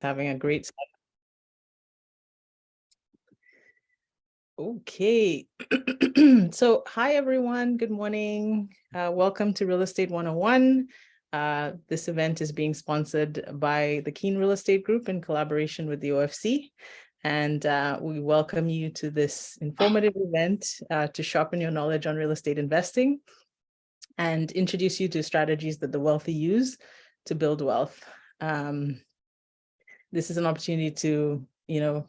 Having a great. Okay. So hi, everyone. Good morning. Welcome to Real Estate 101. This event is being sponsored by the Keen Real Estate Group in collaboration with the OFC. And we welcome you to this informative event to sharpen your knowledge on real estate investing and introduce you to strategies that the wealthy use to build wealth. This is an opportunity to,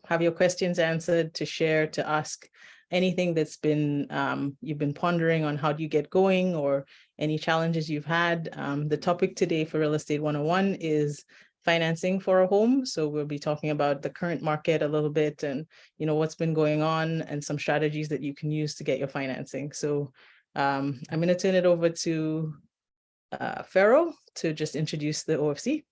have your questions answered, to share, to ask anything that's been, you've been pondering on how do you get going or any challenges you've had. The topic today for Real Estate 101 is financing for a home. So we'll be talking about the current market a little bit and, what's been going on and some strategies that you can use to get your financing. So I'm going to turn it over to Pharaoh to just introduce the OFC.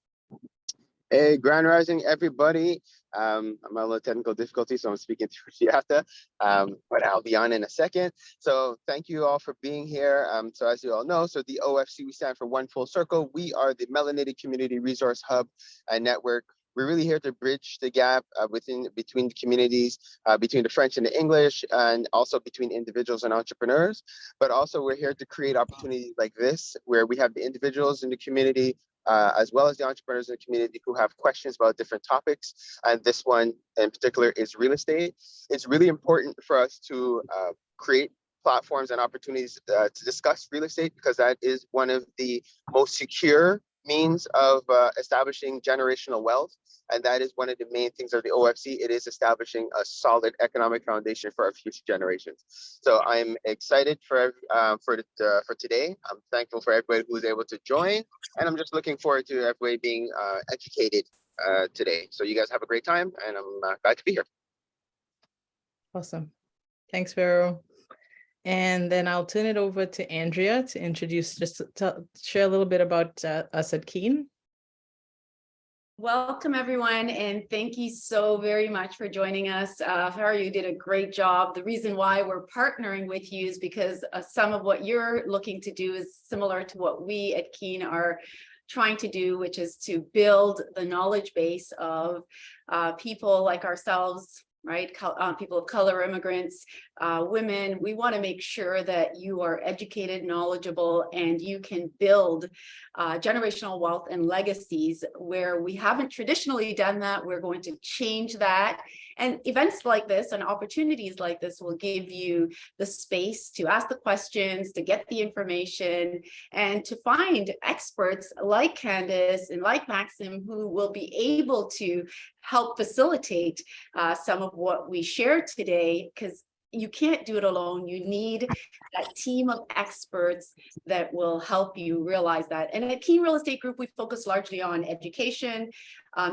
Hey, Grand Rising, everybody. I'm a little technical difficulty, so I'm speaking through Fiata, but I'll be on in a second. So thank you all for being here. So as you all know, so the OFC, we stand for One Full Circle. We are the Melanated Community Resource Hub and Network. We're really here to bridge the gap between the communities, between the French and the English, and also between individuals and entrepreneurs. But also we're here to create opportunities like this, where we have the individuals in the community, as well as the entrepreneurs in the community who have questions about different topics. And this one in particular is real estate. It's really important for us to create platforms and opportunities to discuss real estate, because that is one of the most secure means of establishing generational wealth. And that is one of the main things of the OFC. It is establishing a solid economic foundation for our future generations. So I'm excited for today. I'm thankful for everybody who was able to join. And I'm just looking forward to everybody being educated today. So you guys have a great time, and I'm glad to be here. Awesome. Thanks, Vero. And then I'll turn it over to Andrea to introduce, just to share a little bit about us at Keen. Welcome, everyone, and thank you so very much for joining us. Farah, you did a great job. The reason why we're partnering with you is because some of what you're looking to do is similar to what we at Keen are trying to do, which is to build the knowledge base of people like ourselves, right? People of color, immigrants, women. We want to make sure that you are educated, knowledgeable, and you can build generational wealth and legacies where we haven't traditionally done that. We're going to change that. And events like this and opportunities like this will give you the space to ask the questions, to get the information, and to find experts like Candace and like Maxim who will be able to help facilitate some of what we share today, because you can't do it alone. You need that team of experts that will help you realize that. And at Keen Real Estate Group, we focus largely on education,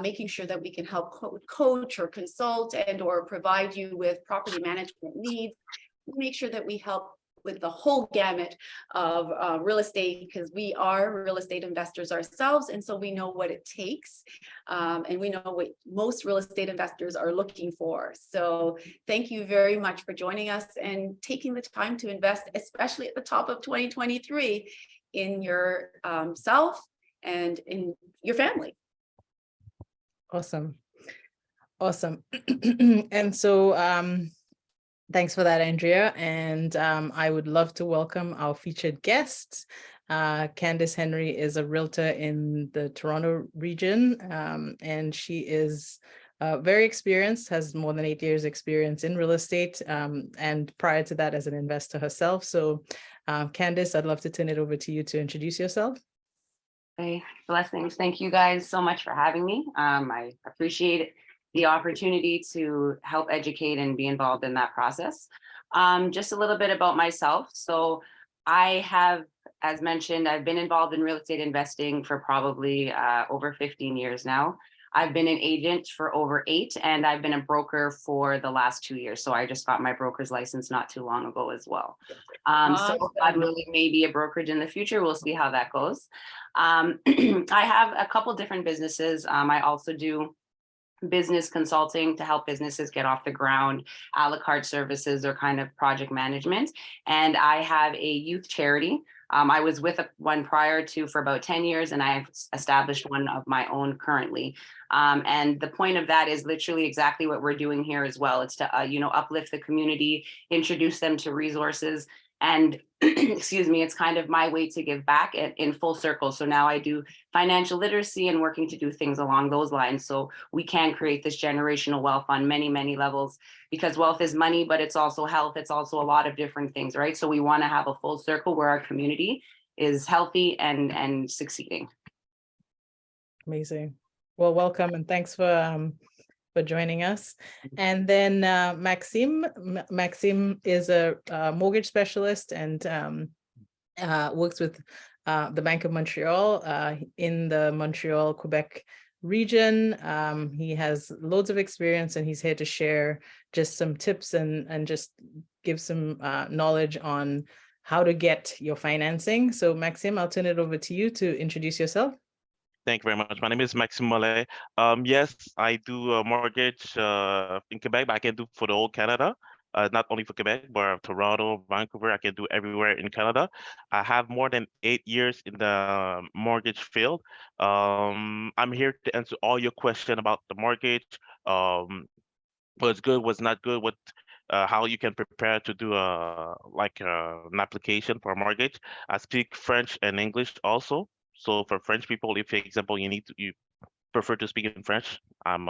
making sure that we can help coach or consult and or provide you with property management needs. Make sure that we help with the whole gamut of real estate, because we are real estate investors ourselves. And so we know what it takes, and we know what most real estate investors are looking for. So thank you very much for joining us and taking the time to invest, especially at the top of 2023, in your self and in your family. Awesome. And so thanks for that, Andrea. And I would love to welcome our featured guests. Candace Henry is a realtor in the Toronto region, and she is very experienced, has more than 8 years experience in real estate, and prior to that as an investor herself. So Candace, I'd love to turn it over to you to introduce yourself. Hey, blessings. Thank you guys so much for having me. I appreciate the opportunity to help educate and be involved in that process. Just a little bit about myself. So I have, as mentioned, I've been involved in real estate investing for probably over 15 years now. I've been an agent for over 8, and I've been a broker for the last 2 years. So I just got my broker's license not too long ago as well. So God willing, maybe a brokerage in the future. We'll see how that goes. I have a couple different businesses. I also do business consulting to help businesses get off the ground, a la carte services or kind of project management. And I have a youth charity I was with one prior to for about 10 years, and I've established one of my own currently. And the point of that is literally exactly what we're doing here as well. It's to, uplift the community, introduce them to resources, and excuse me, it's kind of my way to give back in full circle. So now I do financial literacy and working to do things along those lines. So we can create this generational wealth on many, many levels, because wealth is money, but it's also health. It's also a lot of different things, right? So we want to have a full circle where our community is healthy and succeeding. Amazing. Well, welcome and thanks for joining us. And then Maxime is a mortgage specialist and works with the Bank of Montreal in the Montreal, Quebec region. He has loads of experience and he's here to share just some tips and just give some knowledge on how to get your financing. So Maxime, I'll turn it over to you to introduce yourself. Thank you very much. My name is Maxime Mollet. Yes, I do a mortgage in Quebec, but I can do for the whole Canada. Not only for Quebec, but Toronto, Vancouver, I can do everywhere in Canada. I have more than 8 years in the mortgage field. I'm here to answer all your questions about the mortgage, what's good, what's not good, how you can prepare to do an application for a mortgage. I speak French and English also. So for French people, if, for example, you prefer to speak in French, I'm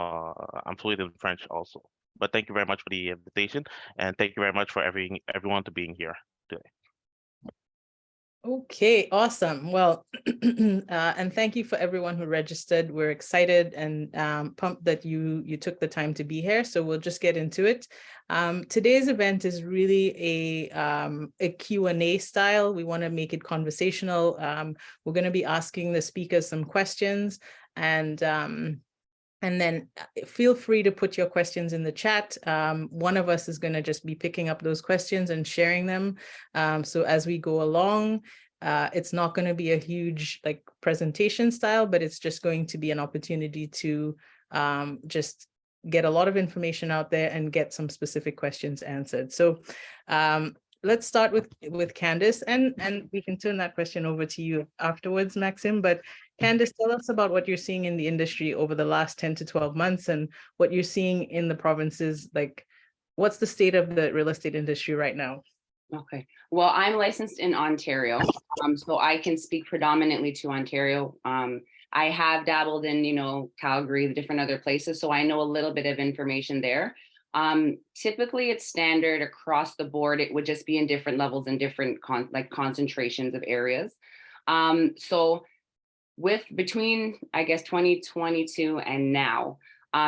fluent in French also. But thank you very much for the invitation, and thank you very much for everyone to being here today. Okay, awesome. Well, and thank you for everyone who registered. We're excited and pumped that you took the time to be here. So we'll just get into it. Today's event is really a Q&A style. We want to make it conversational. We're going to be asking the speakers some questions, and then feel free to put your questions in the chat. One of us is going to just be picking up those questions and sharing them. So as we go along, it's not going to be a huge presentation style, but it's just going to be an opportunity to just get a lot of information out there and get some specific questions answered. So let's start with Candice, and we can turn that question over to you afterwards, Maxime. But Candice, tell us about what you're seeing in the industry over the last 10 to 12 months and what you're seeing in the provinces. What's the state of the real estate industry right now? Okay, well, I'm licensed in Ontario, so I can speak predominantly to Ontario. I have dabbled in, Calgary, the different other places, so I know a little bit of information there. Typically it's standard across the board. It would just be in different levels and different concentrations of areas. So between, I guess, 2022 and now,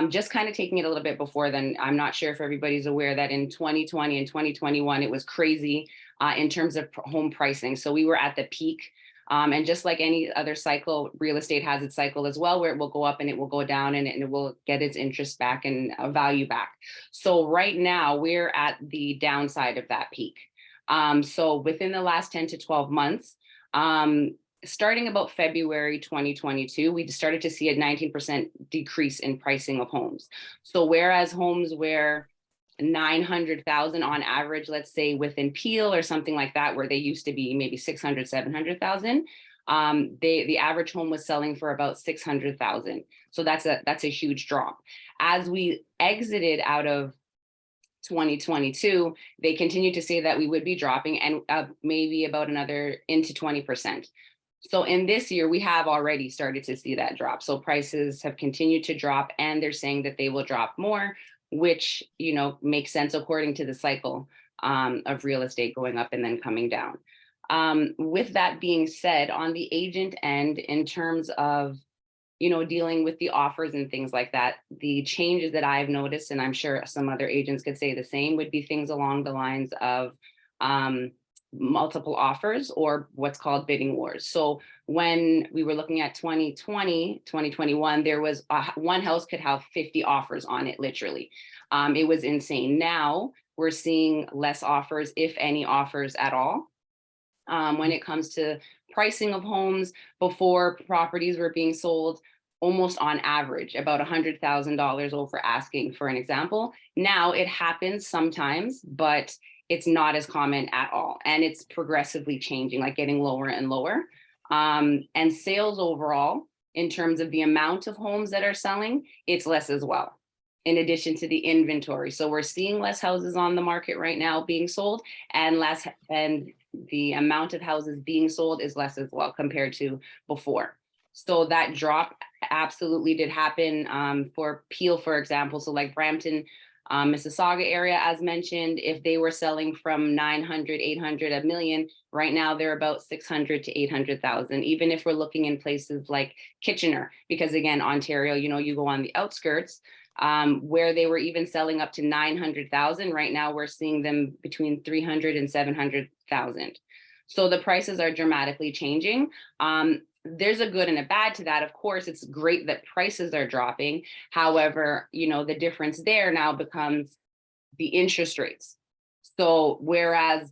just kind of taking it a little bit before then, I'm not sure if everybody's aware that in 2020 and 2021, it was crazy in terms of home pricing. So we were at the peak. And just like any other cycle, real estate has its cycle as well, where it will go up and it will go down and it will get its interest back and value back. So right now we're at the downside of that peak. So within the last 10 to 12 months, starting about February 2022, we started to see a 19% decrease in pricing of homes. So whereas homes were 900,000 on average, let's say within Peel or something like that, where they used to be maybe 600, 700,000, the average home was selling for about 600,000. So that's a huge drop. As we exited out of 2022, they continued to say that we would be dropping and maybe about another into 20%. So in this year, we have already started to see that drop. So prices have continued to drop and they're saying that they will drop more, which, makes sense according to the cycle of real estate going up and then coming down. With that being said, on the agent end, in terms of, dealing with the offers and things like that, the changes that I've noticed, and I'm sure some other agents could say the same, would be things along the lines of multiple offers or what's called bidding wars. So when we were looking at 2020, 2021, there was one house could have 50 offers on it, literally. It was insane. Now we're seeing less offers, if any offers at all. When it comes to pricing of homes, before properties were being sold, almost on average, about $100,000 over asking, for an example. Now it happens sometimes, but it's not as common at all. And it's progressively changing, like getting lower and lower. And sales overall, in terms of the amount of homes that are selling, it's less as well, in addition to the inventory. So we're seeing less houses on the market right now being sold, and the amount of houses being sold is less as well compared to before. So that drop absolutely did happen for Peel, for example. So like Brampton, Mississauga area, as mentioned, if they were selling from 900, 800, a million, right now they're about 600 to 800,000. Even if we're looking in places like Kitchener, because again, Ontario, you know, you go on the outskirts, where they were even selling up to 900,000. Right now we're seeing them between 300 and 700,000. So the prices are dramatically changing. There's a good and a bad to that. Of course, it's great that prices are dropping. However, you know, the difference there now becomes the interest rates. So whereas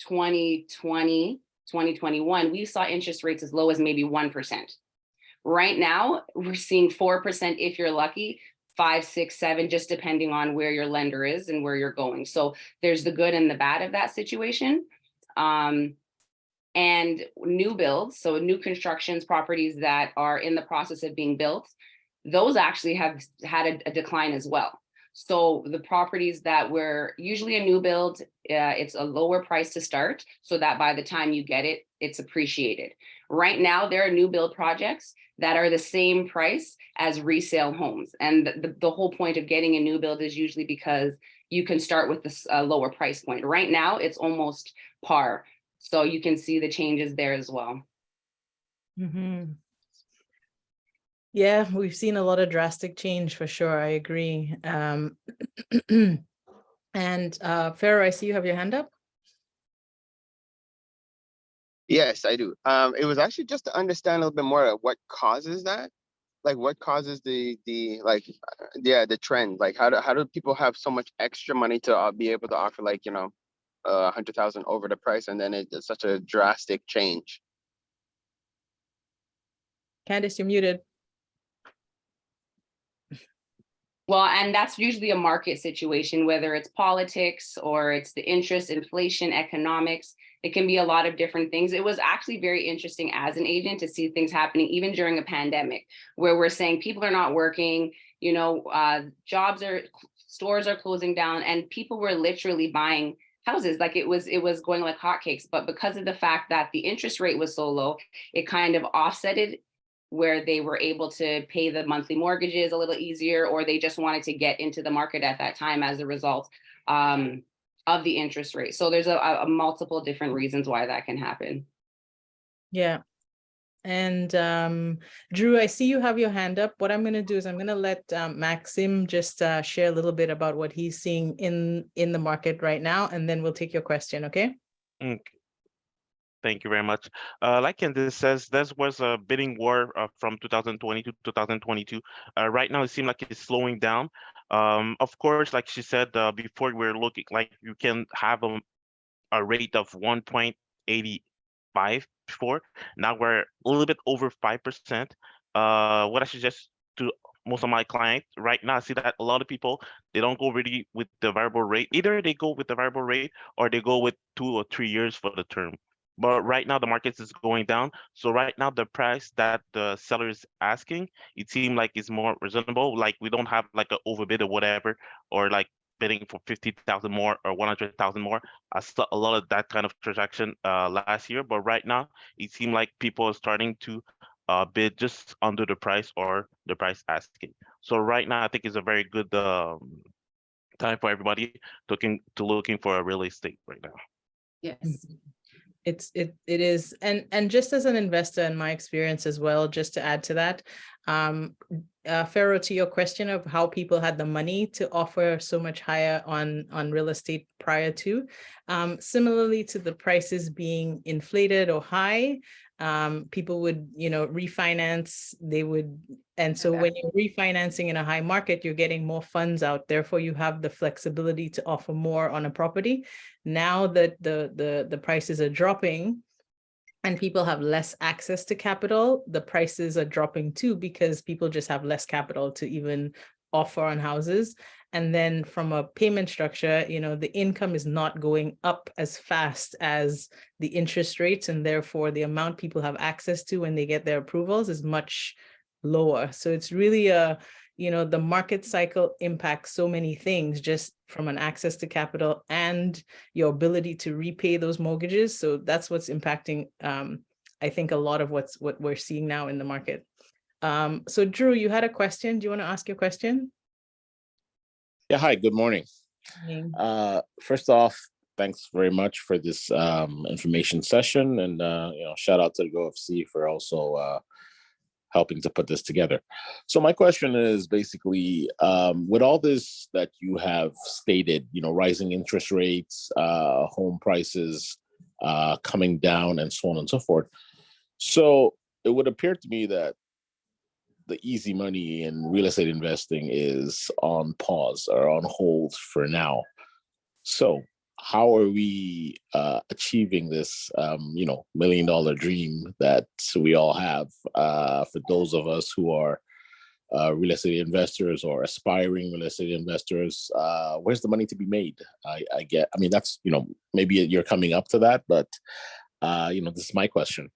2020, 2021, we saw interest rates as low as maybe 1%. Right now, we're seeing 4% if you're lucky, 5, 6, 7, just depending on where your lender is and where you're going. So there's the good and the bad of that situation. And new builds, so new constructions, properties that are in the process of being built, those actually have had a decline as well. So the properties that were usually a new build, it's a lower price to start, so that by the time you get it, it's appreciated. Right now, there are new build projects that are the same price as resale homes. And the whole point of getting a new build is usually because you can start with this lower price point. Right now, it's almost par. So you can see the changes there as well. Mm-hmm. Yeah, we've seen a lot of drastic change for sure. I agree. And Pharaoh, I see you have your hand up. Yes, I do. It was actually just to understand a little bit more of what causes that. Like what causes the trend? Like how do people have so much extra money to be able to offer, like, you know, 100,000 over the price, and then it's such a drastic change? Candice, you're muted. Well, and that's usually a market situation, whether it's politics or it's the interest, inflation, economics. It can be a lot of different things. It was actually very interesting as an agent to see things happening even during a pandemic, where we're saying people are not working, you know, stores are closing down, and people were literally buying houses. Like it was going like hotcakes. But because of the fact that the interest rate was so low, it kind of offsetted, where they were able to pay the monthly mortgages a little easier, or they just wanted to get into the market at that time as a result of the interest rate. So there's a multiple different reasons why that can happen. Yeah. And Drew, I see you have your hand up. What I'm going to do is I'm going to let Maxim just share a little bit about what he's seeing in the market right now, and then we'll take your question, okay? Okay. Thank you very much. Like Candice says, this was a bidding war from 2020 to 2022. Right now, it seems like it's slowing down. Of course, like she said before, we're looking like you can have a rate of 1.85 before. Now we're a little bit over 5%. What I suggest to most of my clients right now, I see that a lot of people, they don't go really with the variable rate. Either they go with the variable rate or they go with 2 or 3 years for the term. But right now the market is going down. So right now the price that the seller is asking, it seems like it's more reasonable. Like we don't have like an overbid or whatever, or like bidding for 50,000 more or 100,000 more. I saw a lot of that kind of transaction last year, but right now it seems like people are starting to bid just under the price or the price asking. So right now I think it's a very good time for everybody looking for a real estate right now. Yes. It is, and just as an investor, in my experience as well, just to add to that, Pharaoh, to your question of how people had the money to offer so much higher on real estate prior to, similarly to the prices being inflated or high, people would, you know, refinance. They would, and so when you're refinancing in a high market, you're getting more funds out. Therefore, you have the flexibility to offer more on a property. Now that the prices are dropping and people have less access to capital, the prices are dropping too, because people just have less capital to even offer on houses. And then from a payment structure, you know, the income is not going up as fast as the interest rates, and therefore the amount people have access to when they get their approvals is much lower. So it's really a, you know, the market cycle impacts so many things, just from an access to capital and your ability to repay those mortgages. So that's what's impacting, I think, a lot of what we're seeing now in the market. So Drew, you had a question. Do you want to ask your question? Yeah, hi, good morning. First off, thanks very much for this information session, and you know, shout out to the GoFC for also helping to put this together. So my question is basically, with all this that you have stated, you know, rising interest rates, home prices coming down, and so on and so forth. So it would appear to me that the easy money in real estate investing is on pause or on hold for now. So how are we achieving this, you know, $1 million dream that we all have, for those of us who are real estate investors or aspiring real estate investors? Where's the money to be made? I mean, that's, you know, maybe you're coming up to that, but you know, this is my question.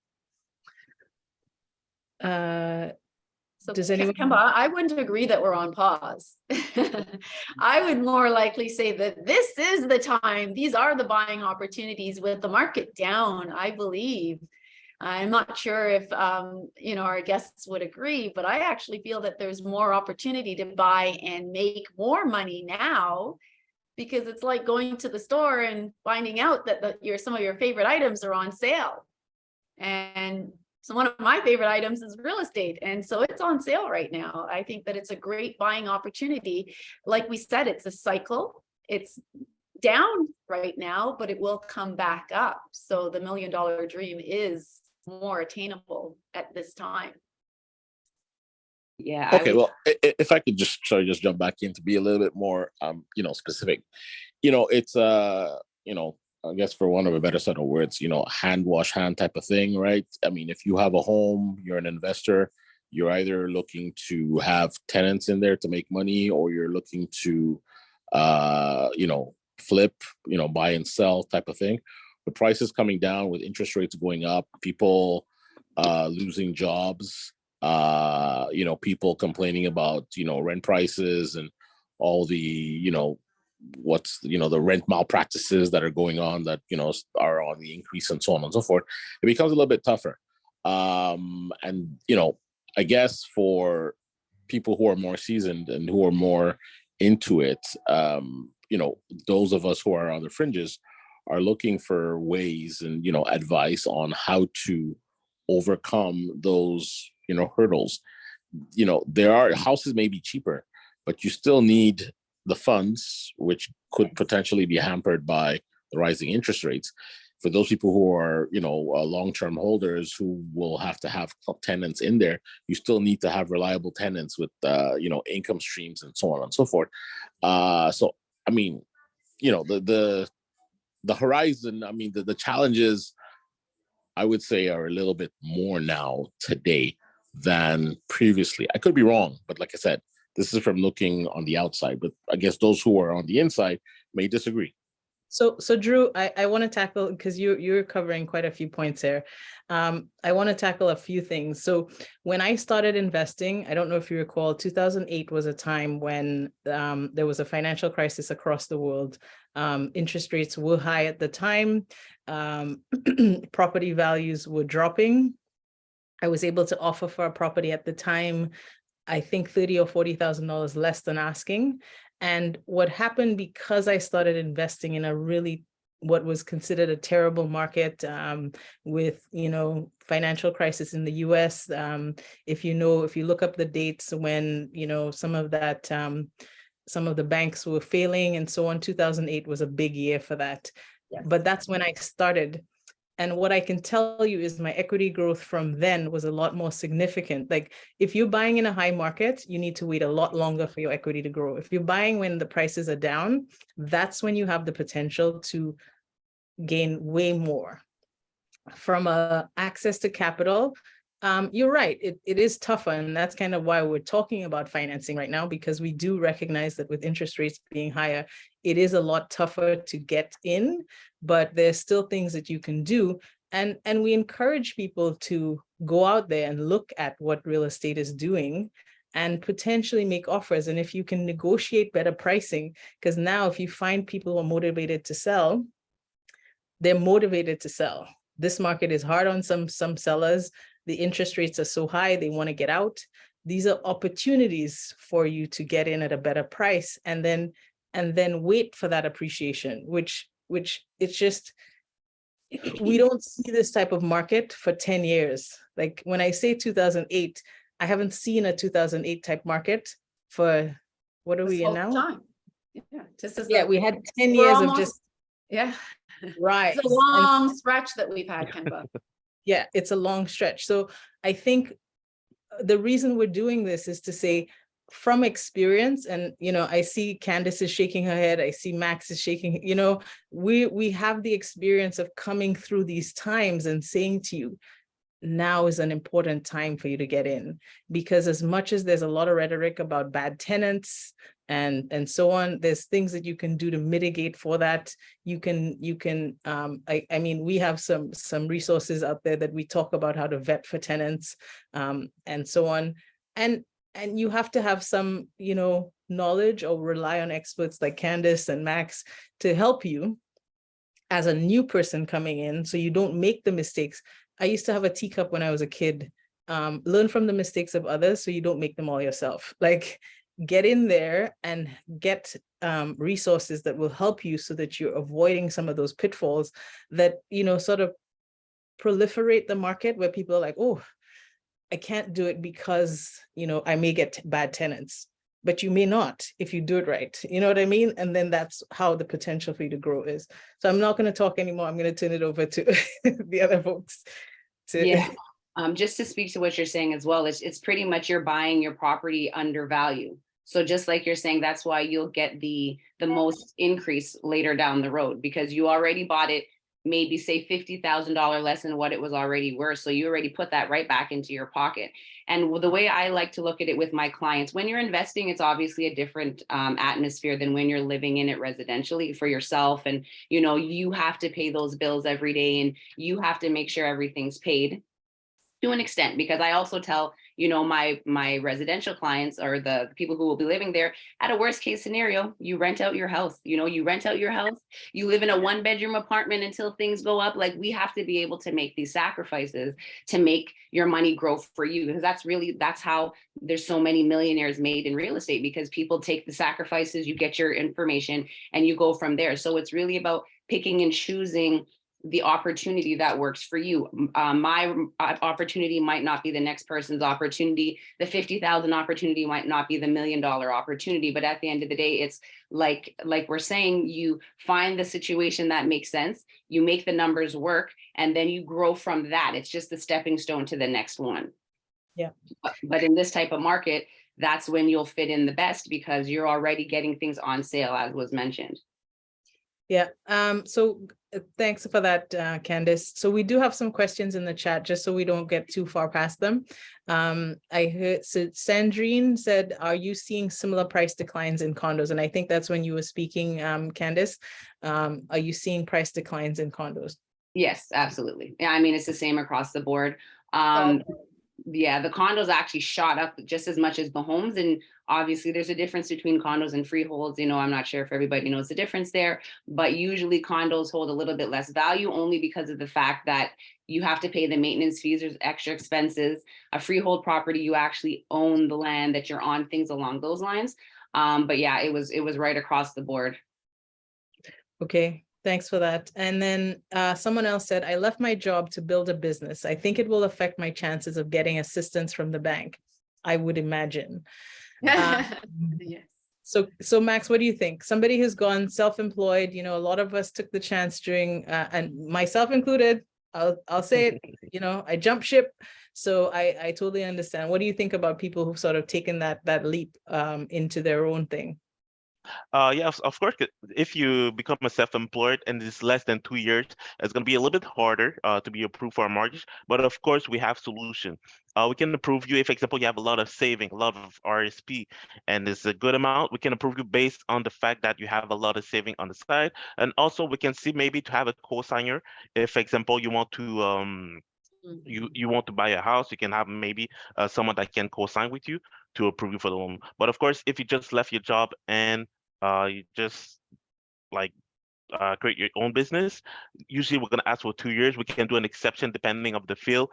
So Does anyone? Kemba, I wouldn't agree that we're on pause. I would more likely say that this is the time. These are the buying opportunities with the market down, I believe. I'm not sure if you know, our guests would agree, but I actually feel that there's more opportunity to buy and make more money now, because it's like going to the store and finding out that some of your favorite items are on sale. And so one of my favorite items is real estate. And so it's on sale right now. I think that it's a great buying opportunity. Like we said, it's a cycle. It's down right now, but it will come back up. So the $1 million dream is more attainable at this time. Yeah. Okay, well, if I could just jump back in to be a little bit more, you know, specific. You know, it's you know, I guess for one of a better set of words, you know, hand wash hand type of thing, right? I mean, if you have a home, you're an investor, you're either looking to have tenants in there to make money, or you're looking to, you know, flip, you know, buy and sell type of thing. With prices coming down, with interest rates going up, people losing jobs, you know, people complaining about, you know, rent prices and all the, you know, what's, you know, the rent malpractices that are going on that, you know, are on the increase and so on and so forth, it becomes a little bit tougher. And, you know, I guess for people who are more seasoned and who are more into it, you know, those of us who are on the fringes are looking for ways and, you know, advice on how to overcome those, you know, hurdles. You know, there are houses may be cheaper, but you still need the funds, which could potentially be hampered by the rising interest rates. For those people who are, you know, long-term holders who will have to have tenants in there, you still need to have reliable tenants with, you know, income streams and so on and so forth. So, I mean, you know, the horizon, I mean, the challenges, I would say, are a little bit more now today than previously. I could be wrong, but like I said, this is from looking on the outside, but I guess those who are on the inside may disagree. So Drew, I want to tackle, because you're covering quite a few points here. I want to tackle a few things. So when I started investing, I don't know if you recall, 2008 was a time when there was a financial crisis across the world. Interest rates were high at the time. Property values were dropping. I was able to offer for a property at the time, I think $30,000 or $40,000 less than asking. And what happened, because I started investing in a really, what was considered a terrible market, with, you know, financial crisis in the US. If you look up the dates when, you know, some of the banks were failing and so on, 2008 was a big year for that. Yes. But that's when I started. And what I can tell you is my equity growth from then was a lot more significant. Like, if you're buying in a high market, you need to wait a lot longer for your equity to grow. If you're buying when the prices are down, that's when you have the potential to gain way more. From access to capital, You're right. It is tougher. And that's kind of why we're talking about financing right now, because we do recognize that with interest rates being higher, it is a lot tougher to get in, but there's still things that you can do. And we encourage people to go out there and look at what real estate is doing and potentially make offers. And if you can negotiate better pricing, because now if you find people who are motivated to sell, they're motivated to sell. This market is hard on some sellers. The interest rates are so high, they want to get out. These are opportunities for you to get in at a better price and then wait for that appreciation, which it's just, we don't see this type of market for 10 years. Like when I say 2008, I haven't seen a 2008 type market for, what are we in now? Time. Yeah, just as Yeah, we had 10 years of just, yeah. right. It's a long stretch that we've had, Kemba. Yeah, it's a long stretch. So I think the reason we're doing this is to say, from experience, and I see Candace is shaking her head, I see Max is shaking, we have the experience of coming through these times and saying to you, now is an important time for you to get in, because as much as there's a lot of rhetoric about bad tenants and so on, there's things that you can do to mitigate for that. You can I mean, we have some resources out there that we talk about how to vet for tenants, and so on. And you have to have some, knowledge, or rely on experts like Candace and Max to help you as a new person coming in, so you don't make the mistakes. I used to have a teacup when I was a kid. Learn from the mistakes of others so you don't make them all yourself. Like, get in there and get resources that will help you so that you're avoiding some of those pitfalls that, sort of proliferate the market, where people are like, oh, I can't do it because, I may get bad tenants. But you may not if you do it right. You know what I mean? And then that's how the potential for you to grow is. So I'm not going to talk anymore. I'm going to turn it over to the other folks. Yeah. Just to speak to what you're saying as well, it's pretty much you're buying your property under value. So just like you're saying, that's why you'll get the most increase later down the road, because you already bought it maybe say $50,000 less than what it was already worth. So you already put that right back into your pocket. And the way I like to look at it with my clients, when you're investing, it's obviously a different atmosphere than when you're living in it residentially for yourself. And, you have to pay those bills every day, and you have to make sure everything's paid to an extent, because I also tell, my residential clients, or the people who will be living there, at a worst case scenario, you rent out your house, you rent out your house, you live in a 1-bedroom apartment until things go up. Like, we have to be able to make these sacrifices to make your money grow for you, because that's how there's so many millionaires made in real estate, because people take the sacrifices, you get your information, and you go from there. So it's really about picking and choosing the opportunity that works for you. My opportunity might not be the next person's opportunity. The 50,000 opportunity might not be the $1 million opportunity. But at the end of the day, it's like we're saying, you find the situation that makes sense, you make the numbers work, and then you grow from that. It's just the stepping stone to the next one. Yeah. But in this type of market, that's when you'll fit in the best, because you're already getting things on sale, as was mentioned. Yeah. So thanks for that, Candace. So we do have some questions in the chat, just so we don't get too far past them. I heard, so Sandrine said, are you seeing similar price declines in condos? And I think that's when you were speaking, Candace. Are you seeing price declines in condos? Yes, absolutely. Yeah, I mean, it's the same across the board. Yeah, the condos actually shot up just as much as the homes. And obviously there's a difference between condos and freeholds. I'm not sure if everybody knows the difference there, but usually condos hold a little bit less value, only because of the fact that you have to pay the maintenance fees, there's extra expenses. A freehold property, you actually own the land that you're on, things along those lines. But yeah, it was right across the board. Okay. Thanks for that. And then someone else said, I left my job to build a business. I think it will affect my chances of getting assistance from the bank, I would imagine. Yes. So Max, what do you think? Somebody who's gone self-employed, a lot of us took the chance during, and myself included, I'll say it, I jumped ship. So I totally understand. What do you think about people who've sort of taken that leap into their own thing? Yes, of course. If you become a self-employed and it's less than 2 years, it's going to be a little bit harder to be approved for a mortgage. But of course, we have solution. We can approve you if, for example, you have a lot of saving, a lot of RSP, and it's a good amount. We can approve you based on the fact that you have a lot of saving on the side, and also we can see maybe to have a co-signer. If, for example, you want to you want to buy a house, you can have maybe someone that can co-sign with you to approve you for the loan. But of course, if you just left your job and you just like create your own business, usually we're gonna ask for 2 years. We can do an exception depending of the field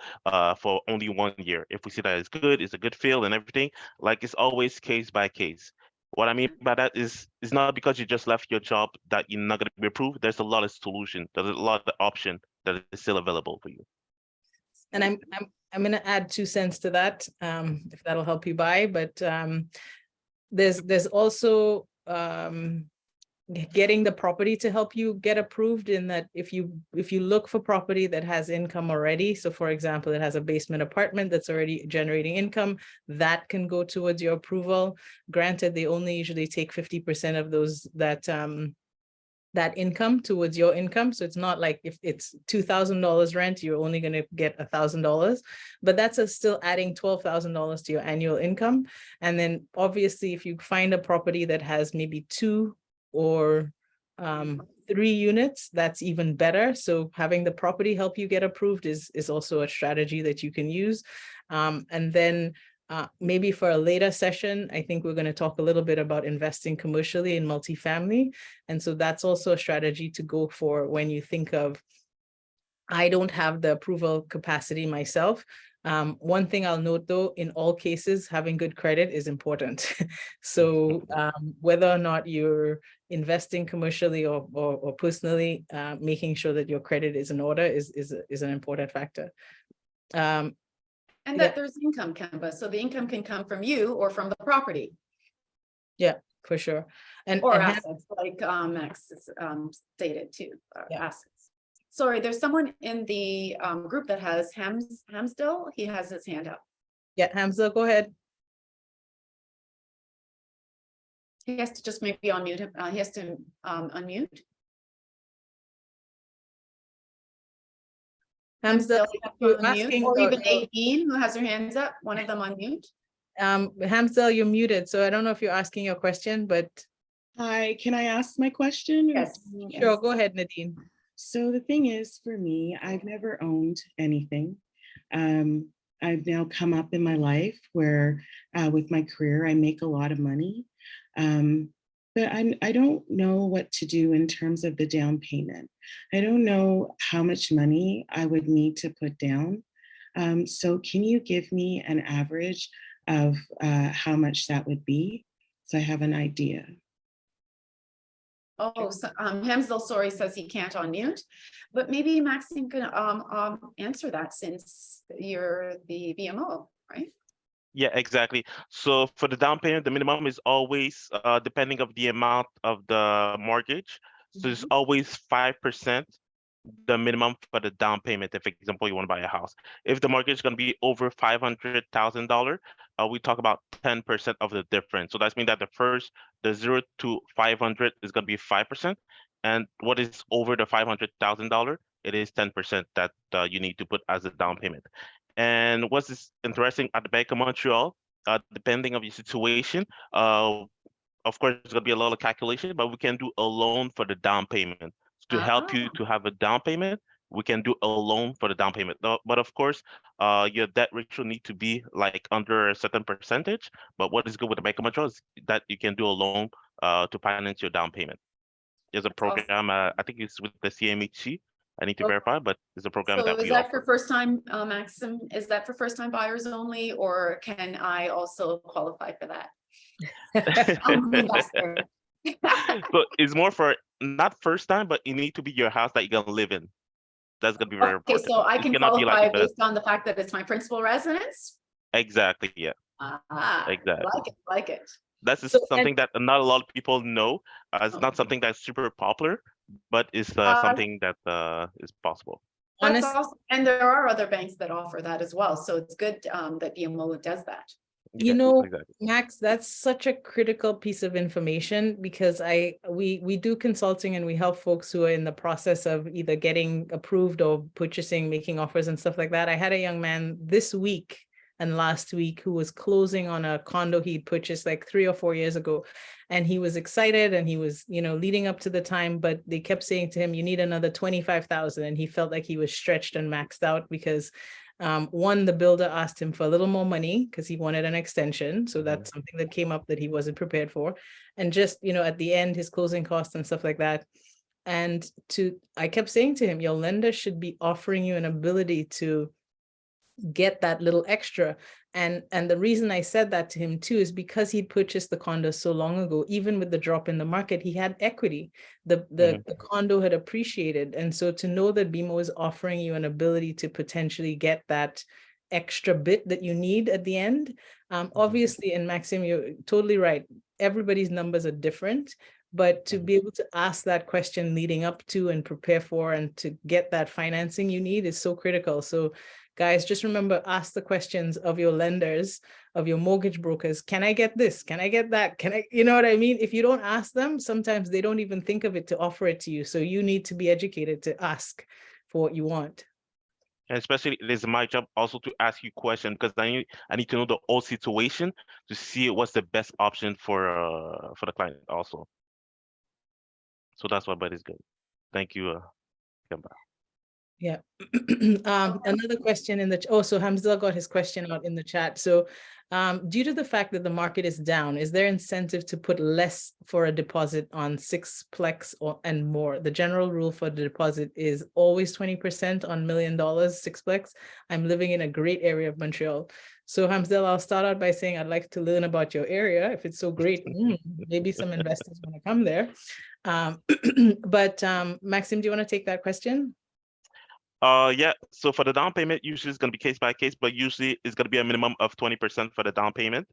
for only 1 year. If we see that it's good, it's a good field and everything, like it's always case by case. What I mean by that is it's not because you just left your job that you're not gonna be approved. There's a lot of solution. There's a lot of option that is still available for you. And I'm going to add 2 cents to that, if that'll help you buy. But there's also getting the property to help you get approved, in that if you look for property that has income already, so for example, it has a basement apartment that's already generating income, that can go towards your approval. Granted, they only usually take 50% of those that income towards your income. So it's not like if it's $2,000 rent, you're only going to get $1,000, but that's still adding $12,000 to your annual income. And then obviously, if you find a property that has maybe 2 or 3 units, that's even better. So having the property help you get approved is also a strategy that you can use. And then maybe for a later session, I think we're going to talk a little bit about investing commercially in multifamily. And so that's also a strategy to go for when you think of, I don't have the approval capacity myself. One thing I'll note though, in all cases, having good credit is important. So whether or not you're investing commercially or personally, making sure that your credit is in order is an important factor. And that there's income, Kemba. So the income can come from you or from the property. Yeah, for sure. Or assets, like Max stated too, assets. Sorry, there's someone in the group that has Hamsdale. He has his hand up. Yeah, Hamsdale, go ahead. He has to just maybe unmute him. He has to unmute. Hamsdale, you're asking, or even Nadine, who has her hands up, one of them on mute. Hamsdale, you're muted, so I don't know if you're asking your question, but. Hi, can I ask my question? Yes. Sure, go ahead, Nadine. So the thing is, for me, I've never owned anything. I've now come up in my life where with my career, I make a lot of money. But I don't know what to do in terms of the down payment. I don't know how much money I would need to put down. So can you give me an average of how much that would be? So I have an idea. Oh, so, Hamsdale, sorry, says he can't unmute, but maybe Maxine can answer that since you're the BMO, right? Yeah, exactly. So for the down payment, the minimum is always depending of the amount of the mortgage. So it's always 5% the minimum for the down payment. If, for example, you want to buy a house, if the mortgage is going to be over $500,000, we talk about 10% of the difference. So that means that the 0 to 500 is going to be 5%, and what is over the $500,000, it is 10% that you need to put as a down payment. And what's this interesting at the Bank of Montreal, depending on your situation, of course, there's gonna be a lot of calculation, but we can do a loan for the down payment. To help you to have a down payment, we can do a loan for the down payment. But of course, your debt ratio need to be like under a certain percentage. But what is good with the Bank of Montreal is that you can do a loan to finance your down payment. There's a program, I think it's with the CMHC. I need to verify, but it's a program that we offer. Is that for first time, Maxim? Is that for first time buyers only, or can I also qualify for that? So it's more for not first time, but it need to be your house that you're gonna live in. That's gonna be very important. Okay, so I can cannot be qualify like based on the fact that it's my principal residence? Exactly, yeah. Exactly. Like it. That's just something that not a lot of people know. It's not something that's super popular, but it's something that is possible. That's awesome. And there are other banks that offer that as well. So it's good that BMO does that. You Yeah, know, exactly. Max, that's such a critical piece of information because we do consulting and we help folks who are in the process of either getting approved or purchasing, making offers and stuff like that. I had a young man this week and last week who was closing on a condo he'd purchased like 3 or 4 years ago. And he was excited and he was, leading up to the time, but they kept saying to him, you need another 25,000. And he felt like he was stretched and maxed out because one, the builder asked him for a little more money because he wanted an extension. So that's something that came up that he wasn't prepared for. And just, at the end, his closing costs and stuff like that. And I kept saying to him, your lender should be offering you an ability to get that little extra. And the reason I said that to him too is because he'd purchased the condo so long ago. Even with the drop in the market, he had equity. The condo had appreciated, and so to know that BMO is offering you an ability to potentially get that extra bit that you need at the end, obviously, and Maxim, you're totally right, everybody's numbers are different, but to be able to ask that question leading up to and prepare for and to get that financing you need is so critical. So guys, just remember, ask the questions of your lenders, of your mortgage brokers. Can I get this? Can I get that? Can I, you know what I mean? If you don't ask them, sometimes they don't even think of it to offer it to you. So you need to be educated to ask for what you want. And especially, it is my job also to ask you questions because I need to know the whole situation to see what's the best option for the client also. So that's why, but it's good. Thank you, Kemba. Yeah. Another question in the, so Hamza got his question out in the chat. So due to the fact that the market is down, is there incentive to put less for a deposit on sixplex and more? The general rule for the deposit is always 20% on $1 million sixplex. I'm living in a great area of Montreal. So Hamza, I'll start out by saying I'd like to learn about your area. If it's so great, maybe some investors want to come there. But Maxim, do you want to take that question? Yeah, so for the down payment, usually it's going to be case by case, but usually it's going to be a minimum of 20% for the down payment.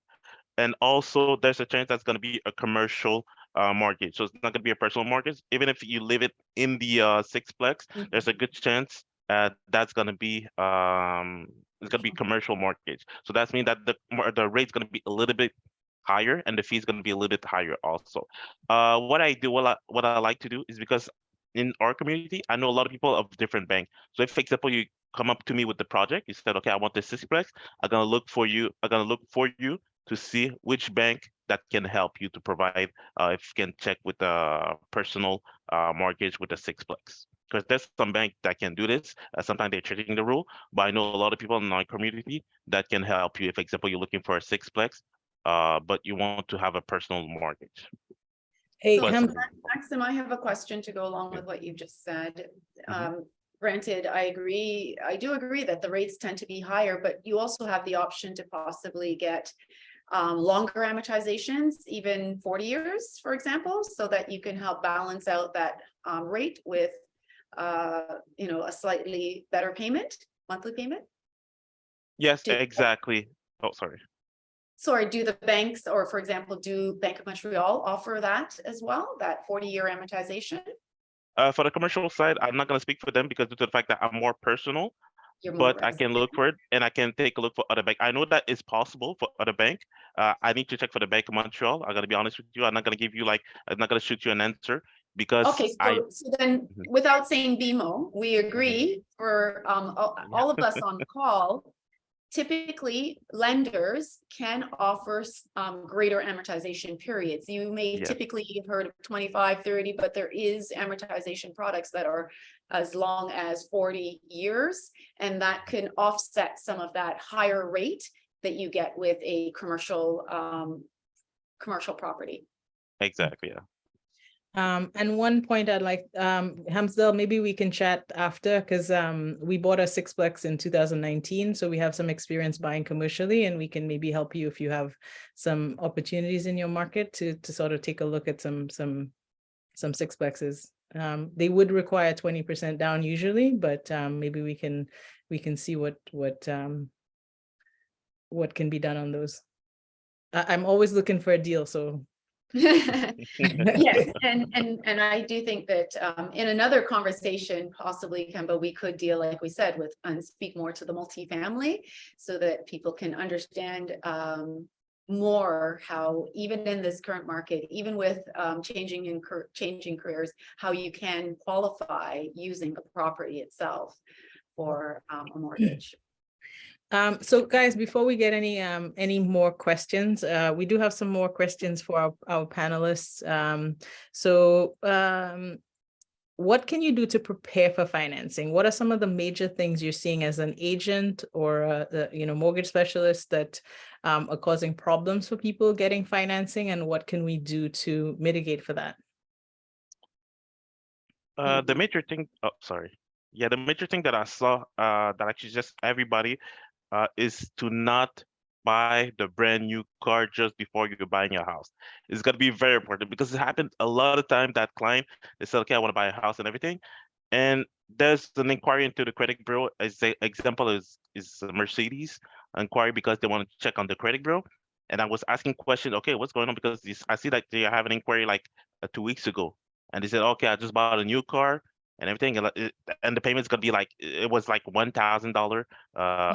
And also there's a chance that's going to be a commercial mortgage. So it's not going to be a personal mortgage. Even if you live it in the sixplex, there's a good chance that's going to be it's going to be commercial mortgage. So that's mean that the rate's going to be a little bit higher and the fee is going to be a little bit higher also. What I like to do is because in our community, I know a lot of people of different banks. So if, for example, you come up to me with the project, you said, okay, I want this sixplex. I'm gonna look for you to see which bank that can help you to provide, if you can check with the personal mortgage with the sixplex. Because there's some bank that can do this. Sometimes they're changing the rule, but I know a lot of people in our community that can help you. If, for example, you're looking for a sixplex, but you want to have a personal mortgage. Hey, So, Hamza. Maxim, I have a question to go along with what you just said. Granted, I do agree that the rates tend to be higher, but you also have the option to possibly get longer amortizations, even 40 years, for example, so that you can help balance out that rate with a slightly better payment, monthly payment. Yes, exactly. Oh, sorry. Sorry, do the banks, or for example, do Bank of Montreal offer that as well, that 40-year amortization? For the commercial side, I'm not going to speak for them because due to the fact that I'm more personal, but I can look for it and I can take a look for other bank. I know that it's possible for other bank. I need to check for the Bank of Montreal. I'm going to be honest with you. I'm not going to give you I'm not going to shoot you an answer because okay, so then without saying BMO, we agree for all of us on the call. Typically, lenders can offer greater amortization periods. You may typically have heard of 25, 30, but there is amortization products that are as long as 40 years, and that can offset some of that higher rate that you get with a commercial property. Exactly, yeah. And one point I'd like, Hamza, maybe we can chat after because we bought a sixplex in 2019. So we have some experience buying commercially and we can maybe help you if you have some opportunities in your market to sort of take a look at some sixplexes. They would require 20% down usually, but maybe we can see what can be done on those. I'm always looking for a deal, so Yes, and I do think that in another conversation, possibly, Kemba, we could deal, like we said, with and speak more to the multifamily so that people can understand more how even in this current market, even with changing careers, how you can qualify using the property itself for a mortgage. So guys, before we get any more questions, we do have some more questions for our panelists. What can you do to prepare for financing? What are some of the major things you're seeing as an agent or a mortgage specialist that are causing problems for people getting financing, and what can we do to mitigate for that? The major thing, the major thing that I saw that actually just everybody is to not buy the brand new car just before you're buying your house. It's gonna be very important because it happened a lot of time that client, they said, okay, I want to buy a house and everything. And there's an inquiry into the credit bureau. As an example is a Mercedes inquiry because they want to check on the credit bureau. And I was asking questions, okay, what's going on? Because I see that they have an inquiry like 2 weeks ago. And they said, okay, I just bought a new car and everything. And the payment's gonna be like, it was like $1,000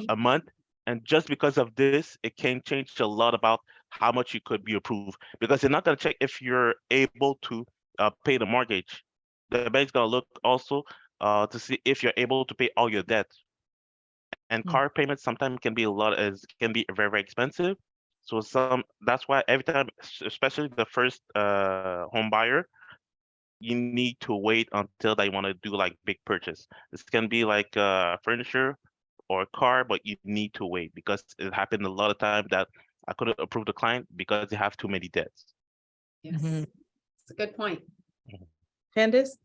a month. And just because of this, it can change a lot about how much you could be approved, because they're not gonna check if you're able to pay the mortgage. The bank's gonna look also to see if you're able to pay all your debts. And car payments sometimes can be very, very expensive. So that's why every time, especially the first home buyer, you need to wait until they want to do like big purchase. This can be like furniture or a car, but you need to wait because it happened a lot of time that I couldn't approve the client because they have too many debts. Yes, it's a good point. Candice?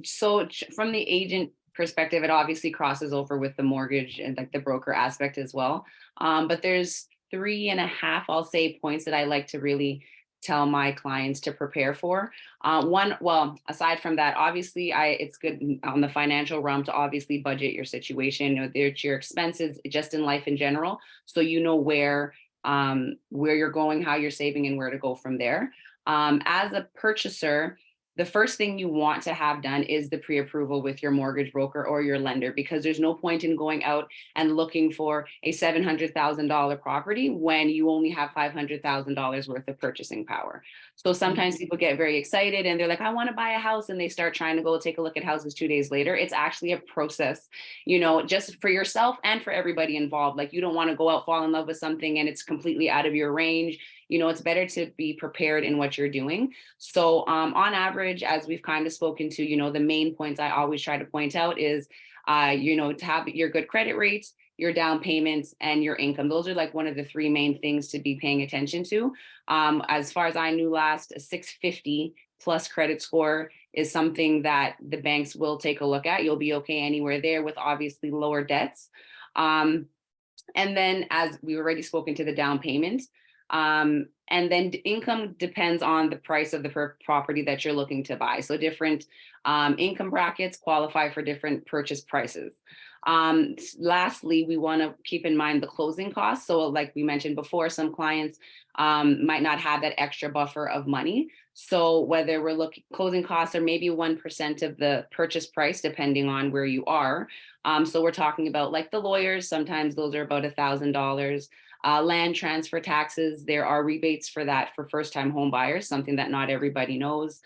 So from the agent perspective, it obviously crosses over with the mortgage and like the broker aspect as well. But there's 3.5, I'll say, points that I like to really tell my clients to prepare for. One, well, aside from that, obviously it's good on the financial realm to obviously budget your situation, there's your expenses just in life in general. So you know where you're going, how you're saving, and where to go from there. As a purchaser, the first thing you want to have done is the pre-approval with your mortgage broker or your lender, because there's no point in going out and looking for a $700,000 property when you only have $500,000 worth of purchasing power. So sometimes people get very excited and they're like, I want to buy a house, and they start trying to go take a look at houses 2 days later. It's actually a process, just for yourself and for everybody involved. Like, you don't want to go out, fall in love with something and it's completely out of your range. It's better to be prepared in what you're doing. So on average, as we've kind of spoken to, the main points I always try to point out is, to have your good credit rates, your down payments, and your income. Those are like one of the 3 main things to be paying attention to. As far as I knew last, a 650 plus credit score is something that the banks will take a look at. You'll be okay anywhere there with obviously lower debts. And then, as we already spoken to, the down payment. And then income depends on the price of the property that you're looking to buy. So different income brackets qualify for different purchase prices. Lastly, we want to keep in mind the closing costs. So like we mentioned before, some clients might not have that extra buffer of money. So whether we're looking closing costs are maybe 1% of the purchase price, depending on where you are. So we're talking about like the lawyers, sometimes those are about $1,000. Land transfer taxes, there are rebates for that for first-time home buyers, something that not everybody knows.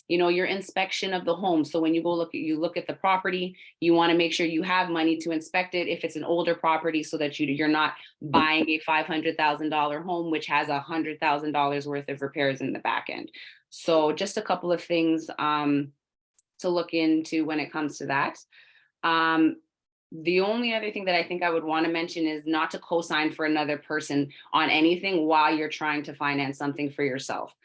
Your inspection of the home. So when you go look at the property, you want to make sure you have money to inspect it if it's an older property, so that you're not buying a $500,000 home which has $100,000 worth of repairs in the back end. So just a couple of things to look into when it comes to that. The only other thing that I think I would want to mention is not to co-sign for another person on anything while you're trying to finance something for yourself.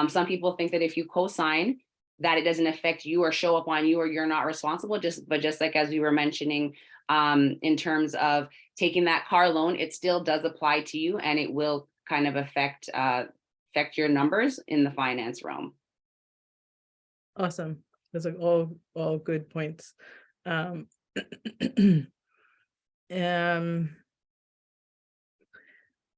Some people think that if you co-sign, that it doesn't affect you or show up on you, or you're not responsible. But just like as we were mentioning, in terms of taking that car loan, it still does apply to you, and it will kind of affect your numbers in the finance realm. Awesome. Those are all good points.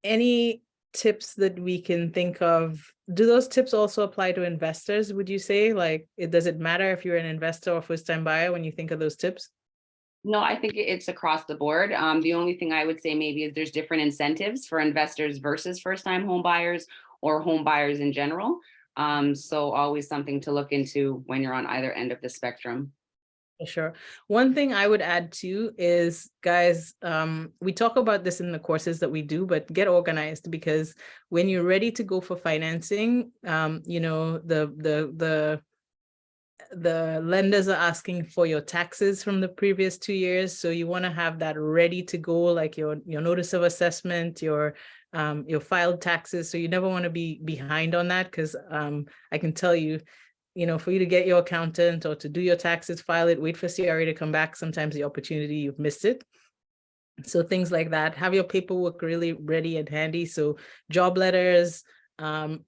Any tips that we can think of, do those tips also apply to investors, would you say? Like, does it matter if you're an investor or first-time buyer when you think of those tips? No, I think it's across the board. The only thing I would say maybe is there's different incentives for investors versus first-time home buyers or home buyers in general. So always something to look into when you're on either end of the spectrum. For sure. One thing I would add too is, guys, we talk about this in the courses that we do, but get organized, because when you're ready to go for financing, you know, the lenders are asking for your taxes from the previous 2 years. So you want to have that ready to go, like your notice of assessment, your filed taxes. So you never want to be behind on that, because I can tell you, you know, for you to get your accountant or to do your taxes, file it, wait for CRA to come back. Sometimes the opportunity, you've missed it. So things like that, have your paperwork really ready and handy. So job letters,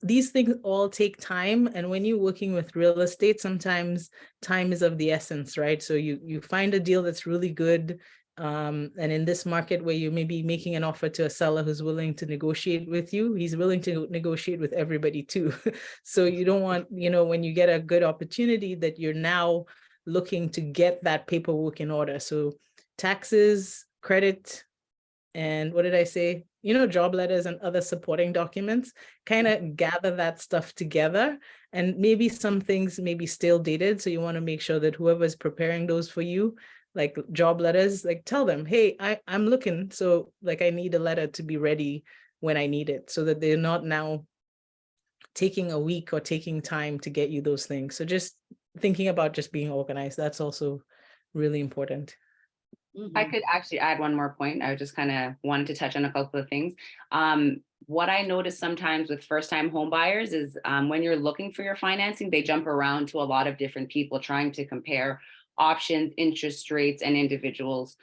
these things all take time. And when you're working with real estate, sometimes time is of the essence, right? So you find a deal that's really good. And in this market where you may be making an offer to a seller who's willing to negotiate with you, he's willing to negotiate with everybody too. So you don't want, you know, when you get a good opportunity, that you're now looking to get that paperwork in order. So taxes, credit, and what did I say? You know, job letters and other supporting documents, kind of gather that stuff together. And maybe some things may be still dated. So you want to make sure that whoever's preparing those for you, like job letters, like tell them, hey, I'm looking. So like, I need a letter to be ready when I need it, so that they're not now taking a week or taking time to get you those things. So just thinking about just being organized, that's also really important. I could actually add one more point. I just kind of wanted to touch on a couple of things. What I notice sometimes with first-time home buyers is when you're looking for your financing, they jump around to a lot of different people trying to compare options, interest rates, and individuals.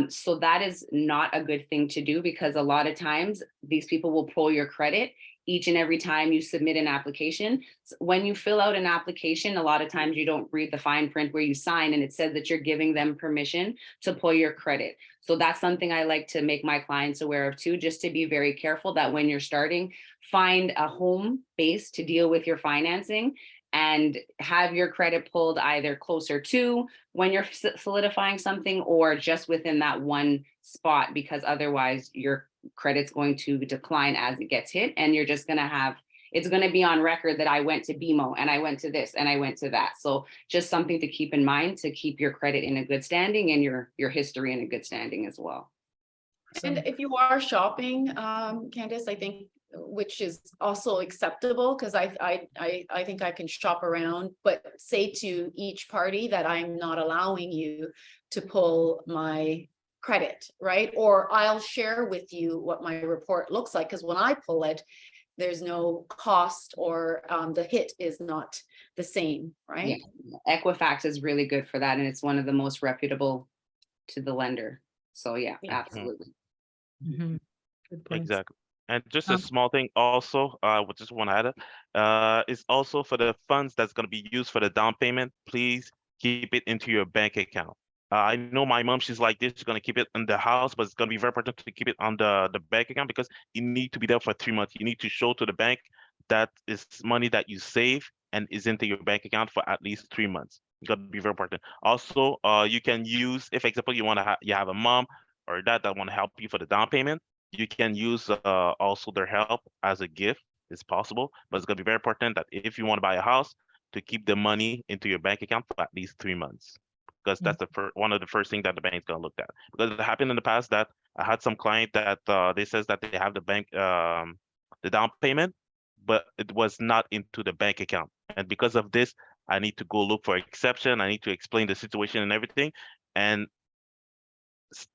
So that is not a good thing to do, because a lot of times these people will pull your credit each and every time you submit an application. When you fill out an application, a lot of times you don't read the fine print where you sign, and it says that you're giving them permission to pull your credit. So that's something I like to make my clients aware of too, just to be very careful that when you're starting, find a home base to deal with your financing and have your credit pulled either closer to when you're solidifying something, or just within that one spot, because otherwise your credit's going to decline as it gets hit, and you're just going to have, it's going to be on record that I went to BMO and I went to this and I went to that. So just something to keep in mind to keep your credit in a good standing and your history in a good standing as well. And if you are shopping, Candice, I think, which is also acceptable, because I think I can shop around, but say to each party that I'm not allowing you to pull my credit, right? Or I'll share with you what my report looks like, because when I pull it, there's no cost, or the hit is not the same, right? Yeah. Equifax is really good for that, and it's one of the most reputable to the lender. So yeah, absolutely. Mm-hmm. Good point. Exactly. And just a small thing also, I would just want to add, is also for the funds that's going to be used for the down payment, please keep it into your bank account. I know my mom, she's like this, she's going to keep it in the house, but it's going to be very important to keep it on the bank account, because you need to be there for 3 months. You need to show to the bank that is money that you save and is into your bank account for at least 3 months. It's going to be very important. Also, you can use, if example, you want to you have a mom or dad that want to help you for the down payment, you can use also their help as a gift. It's possible, but it's going to be very important that if you want to buy a house, to keep the money into your bank account for at least 3 months, because that's the one of the first things that the bank's going to look at. Because it happened in the past that I had some client that they says that they have the bank the down payment, but it was not into the bank account, and because of this, I need to go look for exception. I need to explain the situation and everything, and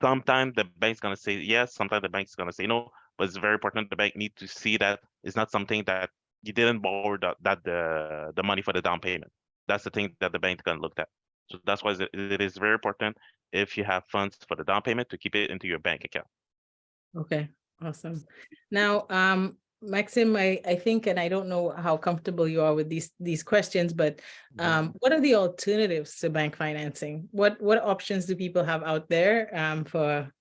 sometimes the bank's gonna say yes, sometimes the bank's gonna say no, but it's very important the bank need to see that it's not something that you didn't borrow the money for the down payment. That's the thing that the bank's gonna look at. So that's why it is very important, if you have funds for the down payment, to keep it into your bank account. Okay, awesome. Now, Maxim, I think, and I don't know how comfortable you are with these questions, but what are the alternatives to bank financing? What options do people have out there for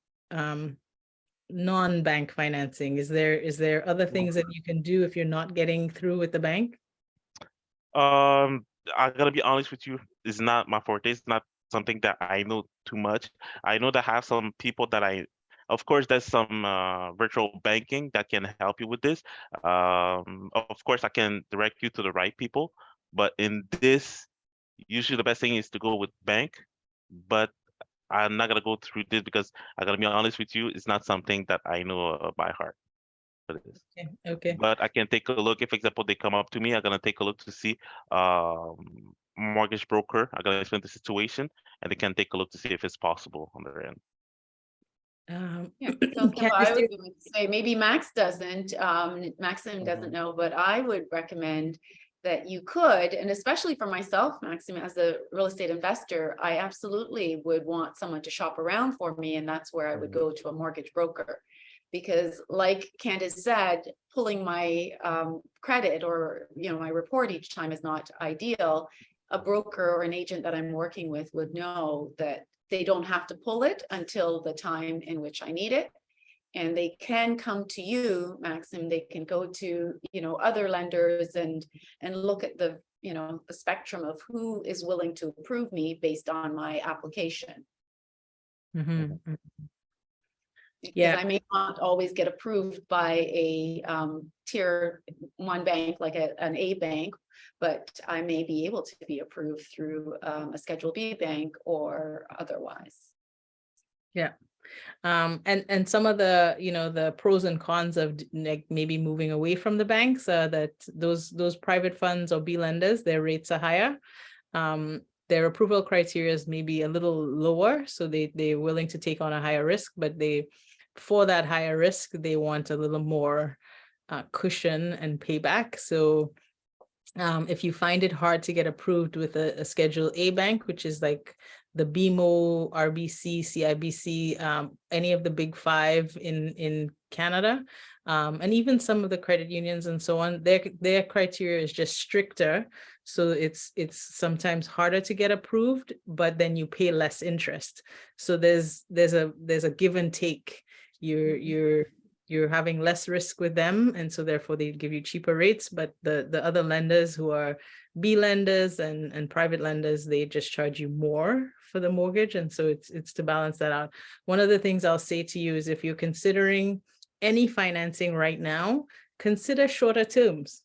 non-bank financing? Is there other things that you can do if you're not getting through with the bank? I gotta be honest with you, it's not my forte. It's not something that I know too much. I know that I have some people that of course, there's some virtual banking that can help you with this. Of course, I can direct you to the right people, but in this, usually the best thing is to go with bank. But I'm not gonna go through this because I gotta be honest with you, it's not something that I know by heart for this. Okay, okay. But I can take a look. If, for example, they come up to me, I'm gonna take a look to see mortgage broker. I'm gonna explain the situation, and they can take a look to see if it's possible on their end. Yeah, so Candice, I would say maybe Max doesn't, Maxim doesn't know, but I would recommend that you could, and especially for myself, Maxim, as a real estate investor, I absolutely would want someone to shop around for me, and that's where I would go to a mortgage broker. Because like Candice said, pulling my credit or my report each time is not ideal. A broker or an agent that I'm working with would know that they don't have to pull it until the time in which I need it. And they can come to you, Maxim. They can go to, other lenders and look at the, the spectrum of who is willing to approve me based on my application. Mhm. Because Yeah. I may not always get approved by a tier 1 bank, like an A bank, but I may be able to be approved through a Schedule B bank or otherwise. Yeah. And some of the, the pros and cons of like maybe moving away from the banks, that those private funds or B lenders, their rates are higher. Their approval criteria is maybe a little lower, so they're willing to take on a higher risk, but for that higher risk, they want a little more cushion and payback. So if you find it hard to get approved with a Schedule A bank, which is like the BMO, RBC, CIBC, any of the big 5 in Canada, and even some of the credit unions and so on, their criteria is just stricter. So it's sometimes harder to get approved, but then you pay less interest. So there's a give and take. You're having less risk with them, and so therefore they give you cheaper rates. But the other lenders who are B lenders and private lenders, they just charge you more for the mortgage, and so it's to balance that out. One of the things I'll say to you is if you're considering any financing right now, consider shorter terms.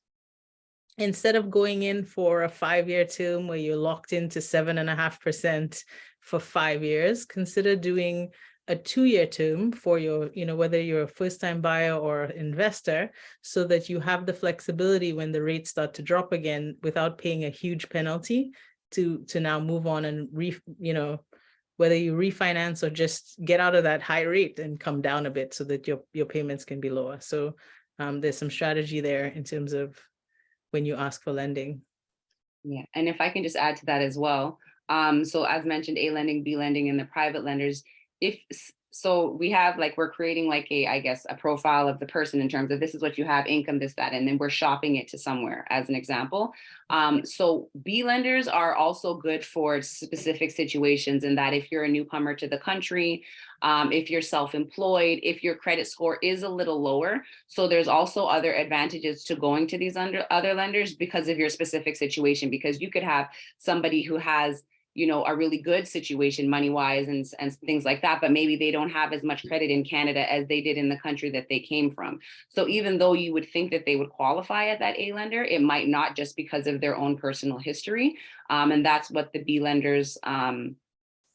Instead of going in for a 5-year term where you're locked into 7.5% for 5 years, consider doing a 2-year term for your, whether you're a first-time buyer or investor, so that you have the flexibility when the rates start to drop again without paying a huge penalty to now move on and whether you refinance or just get out of that high rate and come down a bit so that your payments can be lower. So there's some strategy there in terms of when you ask for lending. Yeah, and if I can just add to that as well. So as mentioned, A lending, B lending, and the private lenders, so we have we're creating a profile of the person in terms of this is what you have, income, this, that, and then we're shopping it to somewhere as an example. So B lenders are also good for specific situations, in that if you're a newcomer to the country, if you're self-employed, if your credit score is a little lower. So there's also other advantages to going to these other lenders because of your specific situation, because you could have somebody who has a really good situation money-wise and things like that, but maybe they don't have as much credit in Canada as they did in the country that they came from. So even though you would think that they would qualify at that A lender, it might not, just because of their own personal history. And that's what the B lenders are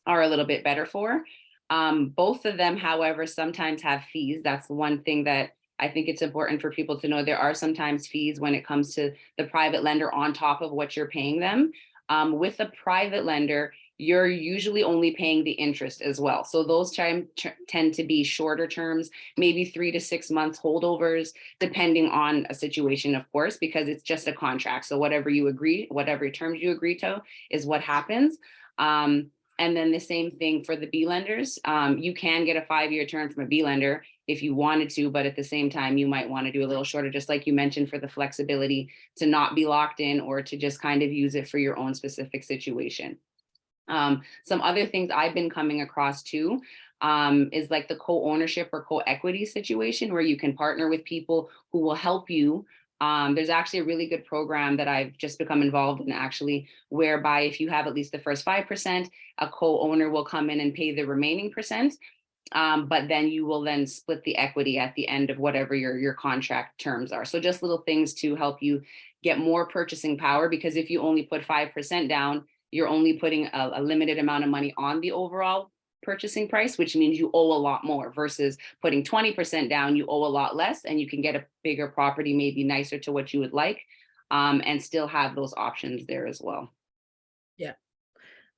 a little bit better for. Both of them, however, sometimes have fees. That's one thing that I think it's important for people to know. There are sometimes fees when it comes to the private lender on top of what you're paying them. With a private lender, you're usually only paying the interest as well. So those tend to be shorter terms, maybe 3 to 6 months holdovers, depending on a situation, of course, because it's just a contract. So whatever terms you agree to is what happens. And then the same thing for the B lenders. You can get a 5-year term from a B lender if you wanted to, but at the same time, you might want to do a little shorter, just like you mentioned, for the flexibility to not be locked in or to just kind of use it for your own specific situation. Some other things I've been coming across too, is like the co-ownership or co-equity situation where you can partner with people who will help you. There's actually a really good program that I've just become involved in, actually, whereby if you have at least the first 5%, a co-owner will come in and pay the remaining percent. But then you will then split the equity at the end of whatever your contract terms are. So just little things to help you get more purchasing power, because if you only put 5% down, you're only putting a limited amount of money on the overall purchasing price, which means you owe a lot more, versus putting 20% down, you owe a lot less, and you can get a bigger property, maybe nicer to what you would like, and still have those options there as well. Yeah.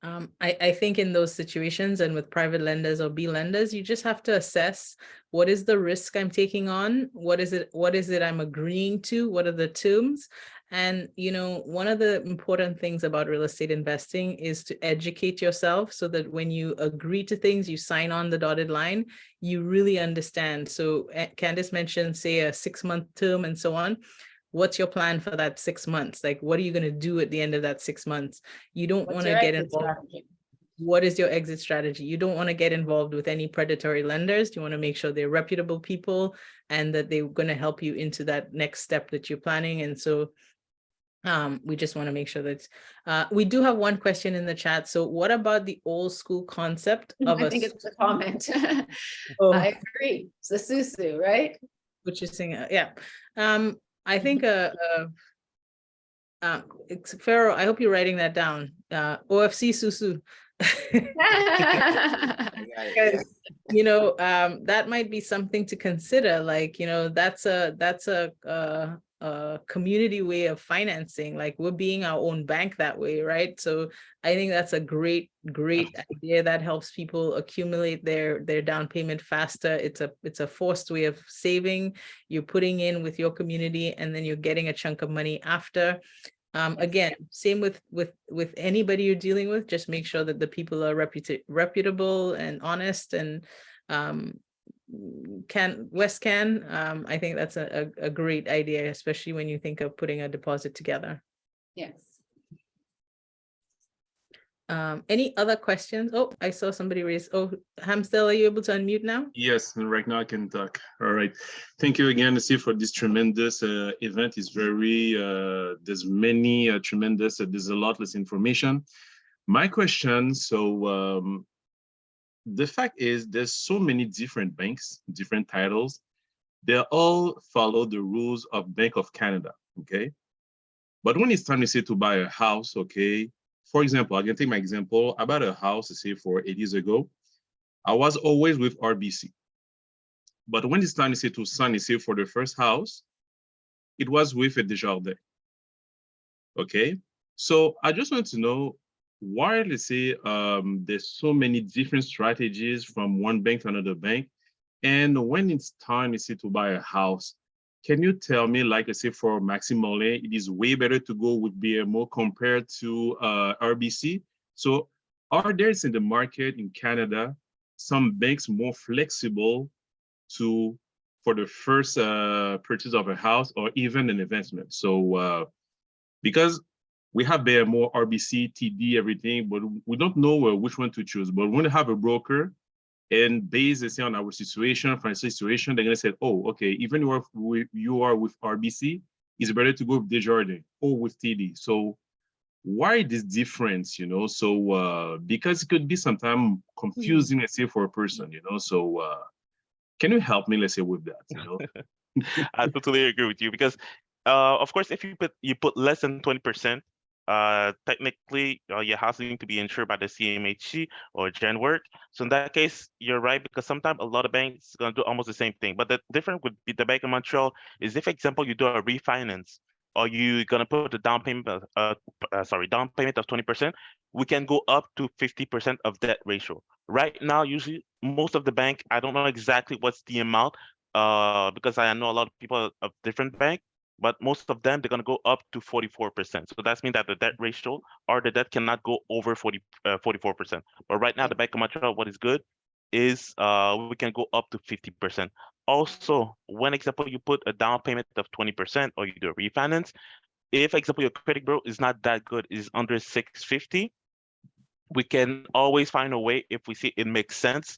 I think in those situations and with private lenders or B lenders, you just have to assess what is the risk I'm taking on, what is it I'm agreeing to, what are the terms. And, you know, one of the important things about real estate investing is to educate yourself so that when you agree to things, you sign on the dotted line, you really understand. So Candice mentioned, say, a 6-month term and so on. What's your plan for that 6 months? Like, what are you going to do at the end of that 6 months? You don't want to get involved. What is your exit strategy? You don't want to get involved with any predatory lenders. You want to make sure they're reputable people and that they're going to help you into that next step that you're planning. And so we just want to make sure that we do have one question in the chat. So what about the old school concept of I think it's a comment. Oh, I agree. It's the susu, right? which is saying, yeah. I think it's Pharaoh, I hope you're writing that down. OFC Susu. Because, you know, that might be something to consider. Like, you know, that's a community way of financing. Like, we're being our own bank that way, right? So I think that's a great idea that helps people accumulate their down payment faster. It's a forced way of saving. You're putting in with your community and then you're getting a chunk of money after. Again, same with anybody you're dealing with, just make sure that the people are reputable and honest. And West Can, I think that's a great idea, especially when you think of putting a deposit together. Yes. Any other questions? Oh, I saw somebody raise. Oh, Hamstel, are you able to unmute now? Yes, and right now I can talk. All right. Thank you again, Steve, for this tremendous event. It's very, there's many tremendous, there's a lot less information. My question, so the fact is there's so many different banks, different titles. They all follow the rules of Bank of Canada, okay? But when it's time to say to buy a house, okay, for example, I can take my example. I bought a house, say, for 8 years ago. I was always with RBC. But when it's time to say to sign, say, for the first house, it was with a Desjardins. Okay, so I just want to know why, let's say, there's so many different strategies from one bank to another bank. And when it's time, say, to buy a house, can you tell me, like I say, for Maximole, it is way better to go with BMO compared to RBC? So are there in the market in Canada some banks more flexible for the first purchase of a house or even an investment? So because we have BMO, RBC, TD, everything, but we don't know which one to choose. But when we have a broker, and based on our situation, financial situation, they're gonna say, oh, okay, even you are with RBC, it's better to go with Desjardins or with TD. So why this difference, you know? So because it could be sometimes confusing, let's say, for a person, you know? So can you help me, let's say, with that, you know? I totally agree with you because, of course, if you put less than 20%, technically your house needs to be insured by the CMHC or Genworth. So in that case, you're right, because sometimes a lot of banks are gonna do almost the same thing. But the difference would be the Bank of Montreal is if, for example, you do a refinance or you're gonna put a down payment of 20%, we can go up to 50% of debt ratio. Right now, usually most of the bank, I don't know exactly what's the amount, because I know a lot of people of different bank, but most of them, they're going to go up to 44%. So that means that the debt ratio or the debt cannot go over 44%. But right now, the Bank of Montreal, what is good is we can go up to 50%. Also, when, example, you put a down payment of 20% or you do a refinance, if, example, your credit bureau is not that good, is under 650, we can always find a way, if we see it makes sense,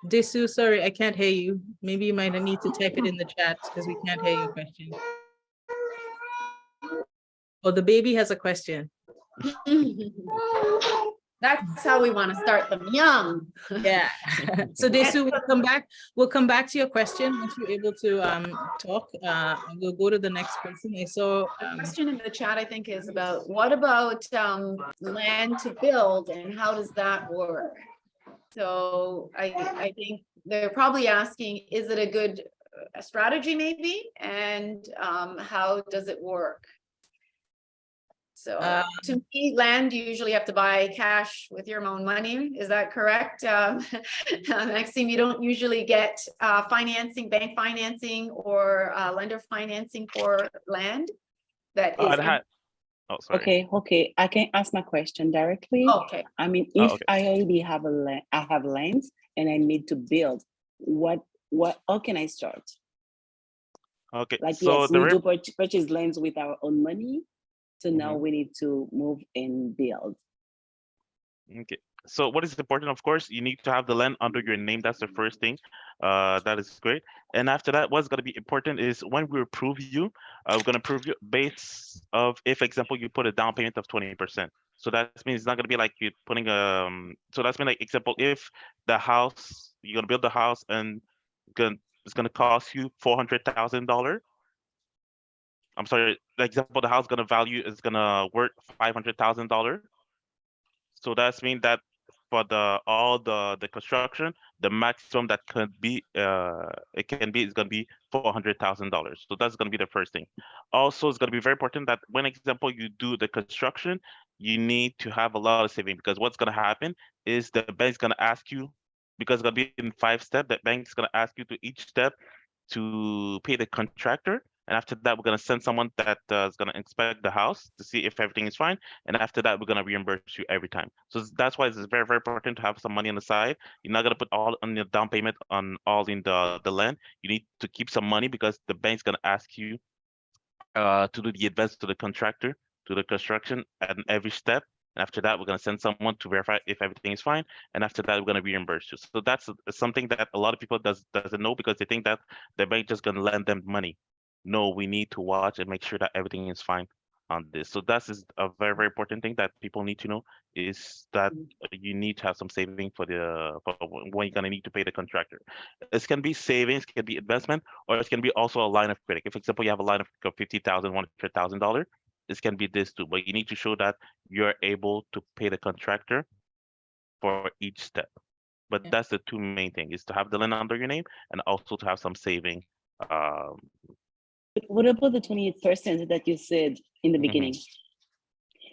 Desu, sorry, I can't hear you. Maybe you might need to type it in the chat because we can't hear your question. Oh, the baby has a question. That's how we want to start them young. Yeah. So Desu, we'll come back. We'll come back to your question once you're able to talk. We'll go to the next person. I saw Question in the chat, I think, is about what about land to build and how does that work? So I think they're probably asking, is it a good strategy maybe? And how does it work? So to me, land, you usually have to buy cash with your own money. Is that correct? Maxime, you don't usually get financing, bank financing or lender financing for land that is. Oh, sorry. Okay. I can ask my question directly. Okay. I mean, Oh, if okay. I already have I have lands and I need to build, how can I start? Okay. Like, So yes, the we do purchase lands with our own money. So now we need to move and build. Okay. So what is important, of course, you need to have the land under your name. That's the first thing. That is great. And after that, what's going to be important is when we approve you, we're going to approve you based of, if example, you put a down payment of 20%. So that means it's not going to be like you putting so that's mean like example, if the house, you're going to build the house and it's going to cost you $400,000. I'm sorry, the example, the house going to value is going to worth $500,000. So that's mean that for all the construction, the maximum that could be it can be is gonna be $400,000. So that's gonna be the first thing. Also, it's gonna be very important that when example you do the construction, you need to have a lot of saving, because what's gonna happen is the bank's gonna ask you, because it's gonna be in 5 steps, that bank's gonna ask you to each step to pay the contractor. And after that, we're gonna send someone that is gonna inspect the house to see if everything is fine. And after that, we're gonna reimburse you every time. So that's why it's very, very important to have some money on the side. You're not gonna put all on your down payment on all in the land. You need to keep some money because the bank's gonna ask you to do the advance to the contractor, to the construction at every step. And after that, we're gonna send someone to verify if everything is fine. And after that, we're gonna reimburse you. So that's something that a lot of people doesn't know, because they think that the bank just gonna lend them money. No, we need to watch and make sure that everything is fine on this. So that's a very, very important thing that people need to know, is that you need to have some saving for when you're gonna need to pay the contractor. This can be savings, can be investment, or it can be also a line of credit. If, for example, you have a line of $50,000, $100,000, this can be this too. But you need to show that you're able to pay the contractor for each step. But that's the two main things: is to have the land under your name and also to have some saving. But what about the 28% that you said in the beginning?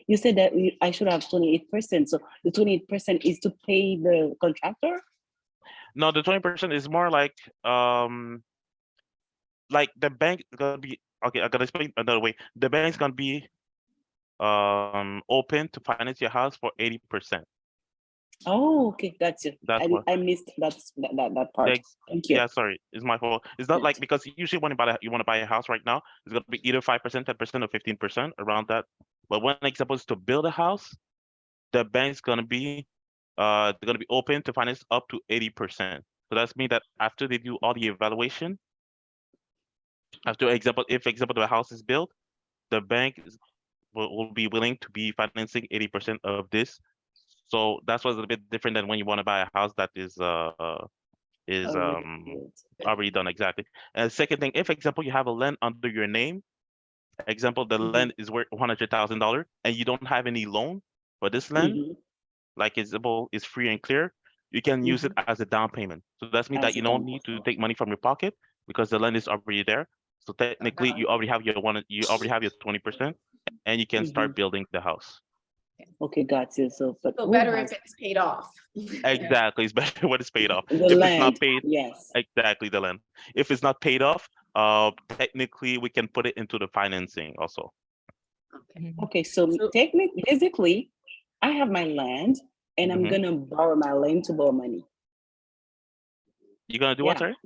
You said that I should have 28%. So the 28% is to pay the contractor? No, the 20% is more like the bank is gonna be, okay, I gotta explain another way. The bank's gonna be open to finance your house for 80%. Oh, okay, got you. I missed that part. Thank you. Yeah, sorry, it's my fault. It's not like, because usually when you want to buy a house right now, it's gonna be either 5%, 10%, or 15% around that. But when example is to build a house, the bank's gonna be they're gonna be open to finance up to 80%. So that's mean that after they do all the evaluation, after example, if the house is built, the bank will be willing to be financing 80% of this. So that's what's a bit different than when you want to buy a house that is already done. Exactly. And second thing, if example you have a land under your name, example the land is worth $100,000 and you don't have any loan for this land, like example is free and clear, you can use it as a down payment. So that's mean that you don't need to take money from your pocket because the land is already there. So technically you already have your 20%, and you can start building the house. Okay, got you. So better if it's paid off. Exactly, it's better when it's paid off. The If land, it's not paid, yes. exactly, the land. If it's not paid off, technically we can put it into the financing also. Okay, so technically, basically, I have my land and I'm gonna borrow my land to borrow money. You're gonna do what, sorry?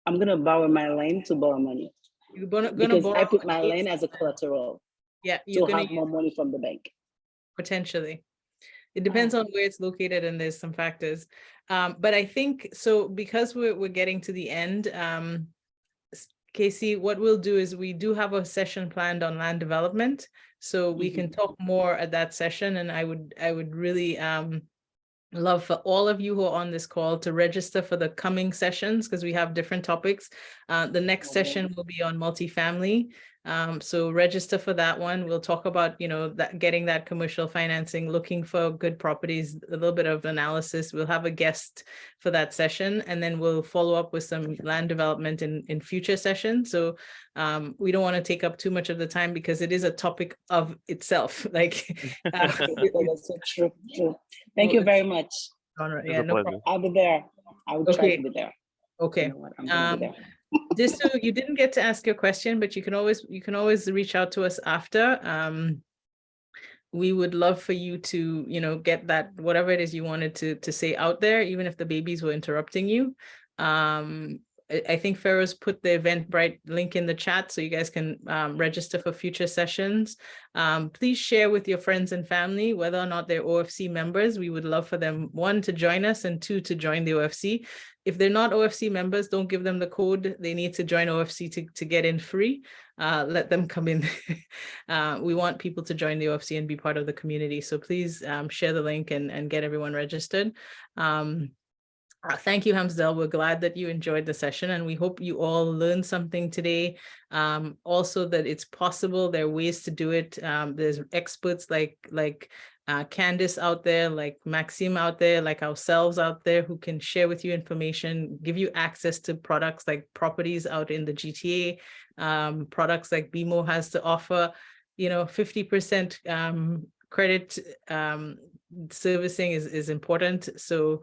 I'm gonna borrow my land to borrow money. You're gonna because borrow I put my land as a collateral. Yeah, you're to gonna have more money from the bank. potentially. It depends on where it's located, and there's some factors. But I think so, because we're getting to the end, Casey, what we'll do is we do have a session planned on land development, so we can talk more at that session. And I would really love for all of you who are on this call to register for the coming sessions, because we have different topics. The next session will be on multifamily. So register for that one. We'll talk about, that getting that commercial financing, looking for good properties, a little bit of analysis. We'll have a guest for that session, and then we'll follow up with some land development in future sessions. So we don't want to take up too much of the time, because it is a topic of itself. Like, That's so true. Thank you very much. Yeah, no problem. I'll be there. I will try to be there. Okay. You know what? I'm gonna be there. Just so you didn't get to ask your question, but you can always reach out to us after. We would love for you to, get that, whatever it is you wanted to say out there, even if the babies were interrupting you. I think Pharaoh's put the Eventbrite link in the chat, so you guys can register for future sessions. Please share with your friends and family, whether or not they're OFC members. We would love for them, 1, to join us, and 2, to join the OFC. If they're not OFC members, don't give them the code. They need to join OFC to get in free. Let them come in. We want people to join the OFC and be part of the community. So please share the link and get everyone registered. Thank you, Hamzdel. We're glad that you enjoyed the session, and we hope you all learned something today. Also, that it's possible. There are ways to do it. There's experts like Candice out there, like Maxime out there, like ourselves out there, who can share with you information, give you access to products like properties out in the GTA, products like BMO has to offer, 50% credit servicing is important. So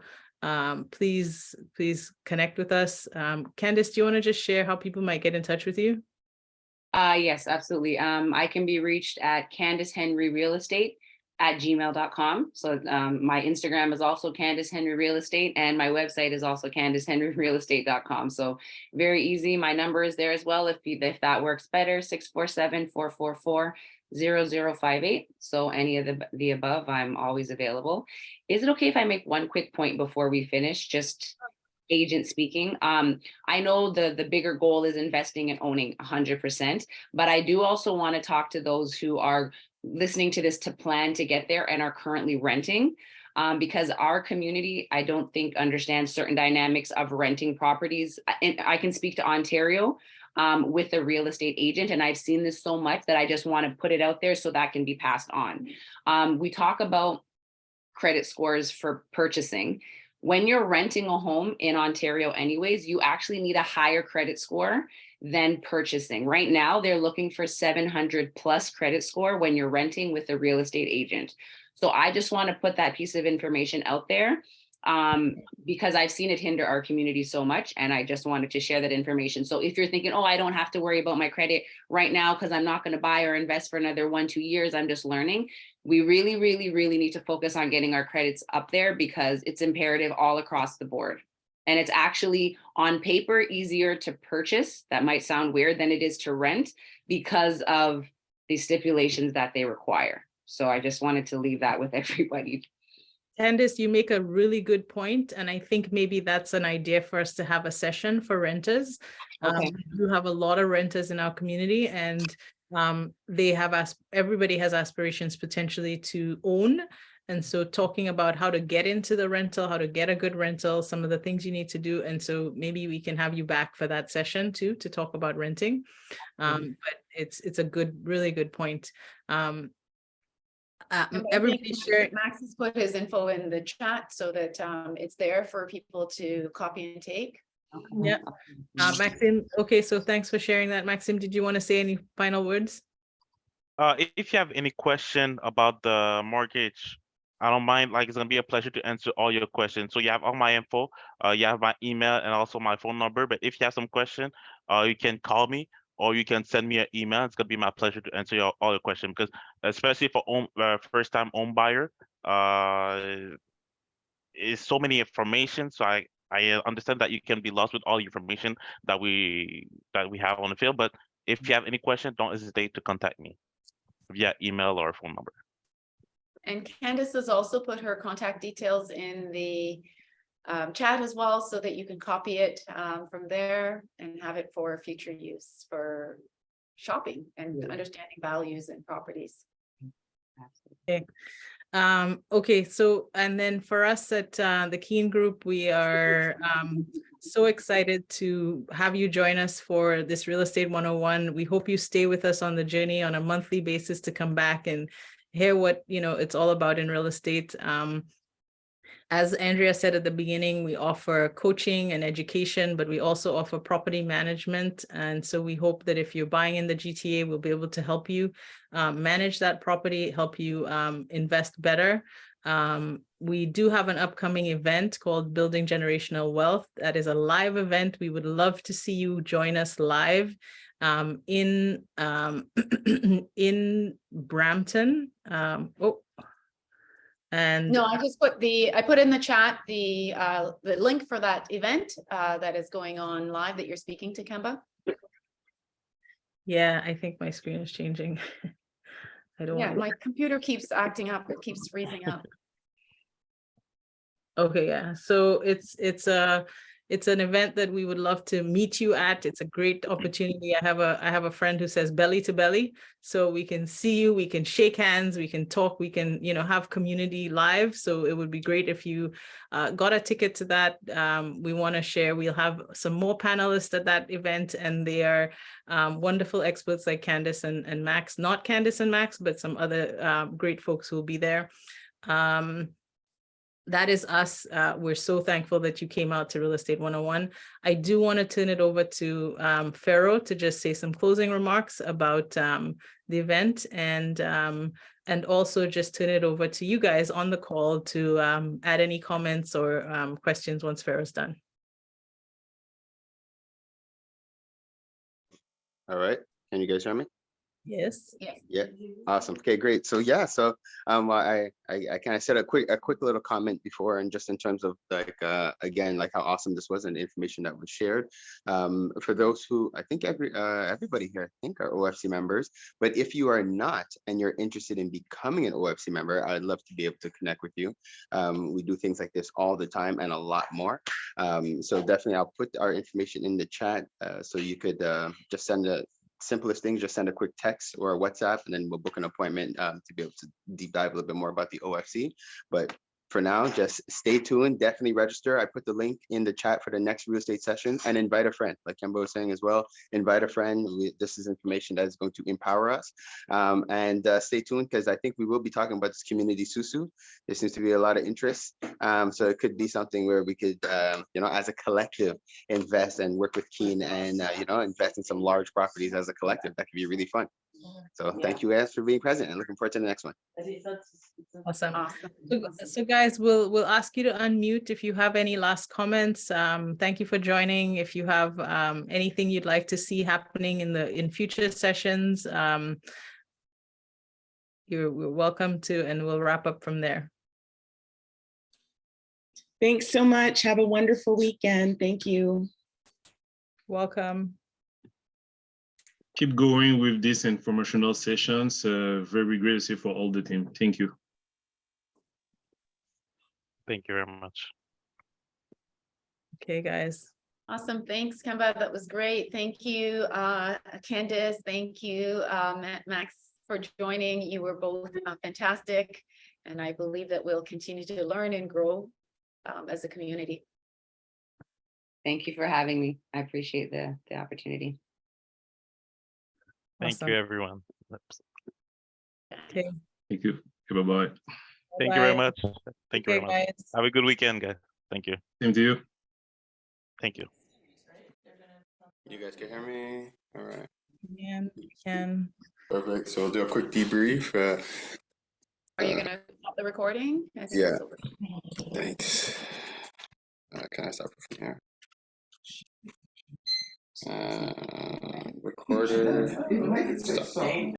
please connect with us. Candice, do you want to just share how people might get in touch with you? Yes, absolutely. I can be reached at CandiceHenryRealEstate@gmail.com. So my Instagram is also Candice Henry Real Estate, and my website is also CandiceHenryRealEstate.com. So very easy. My number is there as well if that works better, 647-444-0058. So any of the above, I'm always available. Is it okay if I make one quick point before we finish? Just agent speaking. I know the bigger goal is investing and owning 100%, but I do also want to talk to those who are listening to this to plan to get there and are currently renting. Because our community, I don't think, understands certain dynamics of renting properties. And I can speak to Ontario with a real estate agent, and I've seen this so much that I just want to put it out there so that can be passed on. We talk about credit scores for purchasing. When you're renting a home in Ontario anyways, you actually need a higher credit score than purchasing. Right now, they're looking for 700 plus credit score when you're renting with a real estate agent. So I just want to put that piece of information out there because I've seen it hinder our community so much, and I just wanted to share that information. So if you're thinking, oh, I don't have to worry about my credit right now because I'm not going to buy or invest for another 1-2 years, I'm just learning. We really, really, really need to focus on getting our credits up there because it's imperative all across the board. And it's actually on paper easier to purchase, that might sound weird, than it is to rent because of the stipulations that they require. So I just wanted to leave that with everybody. Candice, you make a really good point, and I think maybe that's an idea for us to have a session for renters. Okay. We do have a lot of renters in our community, and everybody has aspirations potentially to own. And so talking about how to get into the rental, how to get a good rental, some of the things you need to do. And so maybe we can have you back for that session too, to talk about renting. But it's a really good point. Everybody share. Max has put his info in the chat so that it's there for people to copy and take. Yeah. Maxime, okay, so thanks for sharing that. Maxime, did you want to say any final words? If you have any question about the mortgage, I don't mind. Like, it's gonna be a pleasure to answer all your questions. So you have all my info, you have my email and also my phone number. But if you have some question, you can call me or you can send me an email. It's gonna be my pleasure to answer all your questions, because especially for first time home buyer, is so many information. So I understand that you can be lost with all the information that we have on the field. But if you have any question, don't hesitate to contact me via email or phone number. And Candace has also put her contact details in the chat as well, so that you can copy it from there and have it for future use for shopping and understanding values and properties. Okay. Okay, so and then for us at the Keen Group, we are so excited to have you join us for this Real Estate 101. We hope you stay with us on the journey on a monthly basis to come back and hear what it's all about in real estate. As Andrea said at the beginning, we offer coaching and education, but we also offer property management. And so we hope that if you're buying in the GTA, we'll be able to help you manage that property, help you invest better. We do have an upcoming event called Building Generational Wealth. That is a live event. We would love to see you join us live in in Brampton. And no, I just put I put in the chat the link for that event that is going on live that you're speaking to, Kemba. Yeah, I think my screen is changing. I don't Yeah, want my computer keeps acting up. It keeps freezing up. Okay, yeah. So it's an event that we would love to meet you at. It's a great opportunity. I have a friend who says belly to belly, so we can see you, we can shake hands, we can talk, we can have community live. So it would be great if you got a ticket to that. We want to share. We'll have some more panelists at that event, and they are wonderful experts like Candace and Max. Not Candace and Max, but some other great folks who will be there. That is us. We're so thankful that you came out to Real Estate 101. I do want to turn it over to Pharaoh to just say some closing remarks about the event, and also just turn it over to you guys on the call to add any comments or questions once Pharaoh's done. All right. Can you guys hear me? Yes. Yeah. Awesome. Okay, great. So yeah, so I kind of said a quick little comment before, and just in terms of like again, like how awesome this was and the information that was shared. For those who I think everybody here I think are OFC members, but if you are not and you're interested in becoming an OFC member, I'd love to be able to connect with you. We do things like this all the time and a lot more. So definitely I'll put our information in the chat so you could just send a simplest things, just send a quick text or a WhatsApp, and then we'll book an appointment to be able to deep dive a little bit more about the OFC. But for now, just stay tuned, definitely register. I put the link in the chat for the next real estate session, and invite a friend, like Kemba was saying as well, invite a friend. This is information that is going to empower us. And stay tuned, because I think we will be talking about this community susu. There seems to be a lot of interest. So it could be something where we could, as a collective, invest and work with Keen and, invest in some large properties as a collective. That could be really fun. So thank you guys for being present, and looking forward to the next one. Awesome. So guys, we'll ask you to unmute if you have any last comments. Thank you for joining. If you have anything you'd like to see happening in future sessions, we're welcome to, and we'll wrap up from there. Thanks so much. Have a wonderful weekend. Thank you. Welcome. Keep going with these informational sessions. Very great to see for all the team. Thank you. Thank you very much. Okay, guys. Awesome. Thanks, Kemba. That was great. Thank you, Candace. Thank you, Max, for joining. You were both fantastic. And I believe that we'll continue to learn and grow as a community. Thank you for having me. I appreciate the opportunity. Thank Awesome. you, everyone. Okay. Thank you. Okay, bye-bye. Thank you very Bye. much. Thank you very much. Guys. Have a good weekend, guys. Thank you. Same to you. Thank you. You guys can hear me? All right. We can. Perfect. So we'll do a quick debrief. Are you gonna stop the recording? Yeah. Thanks. Can I start from here? Recorder. Stop.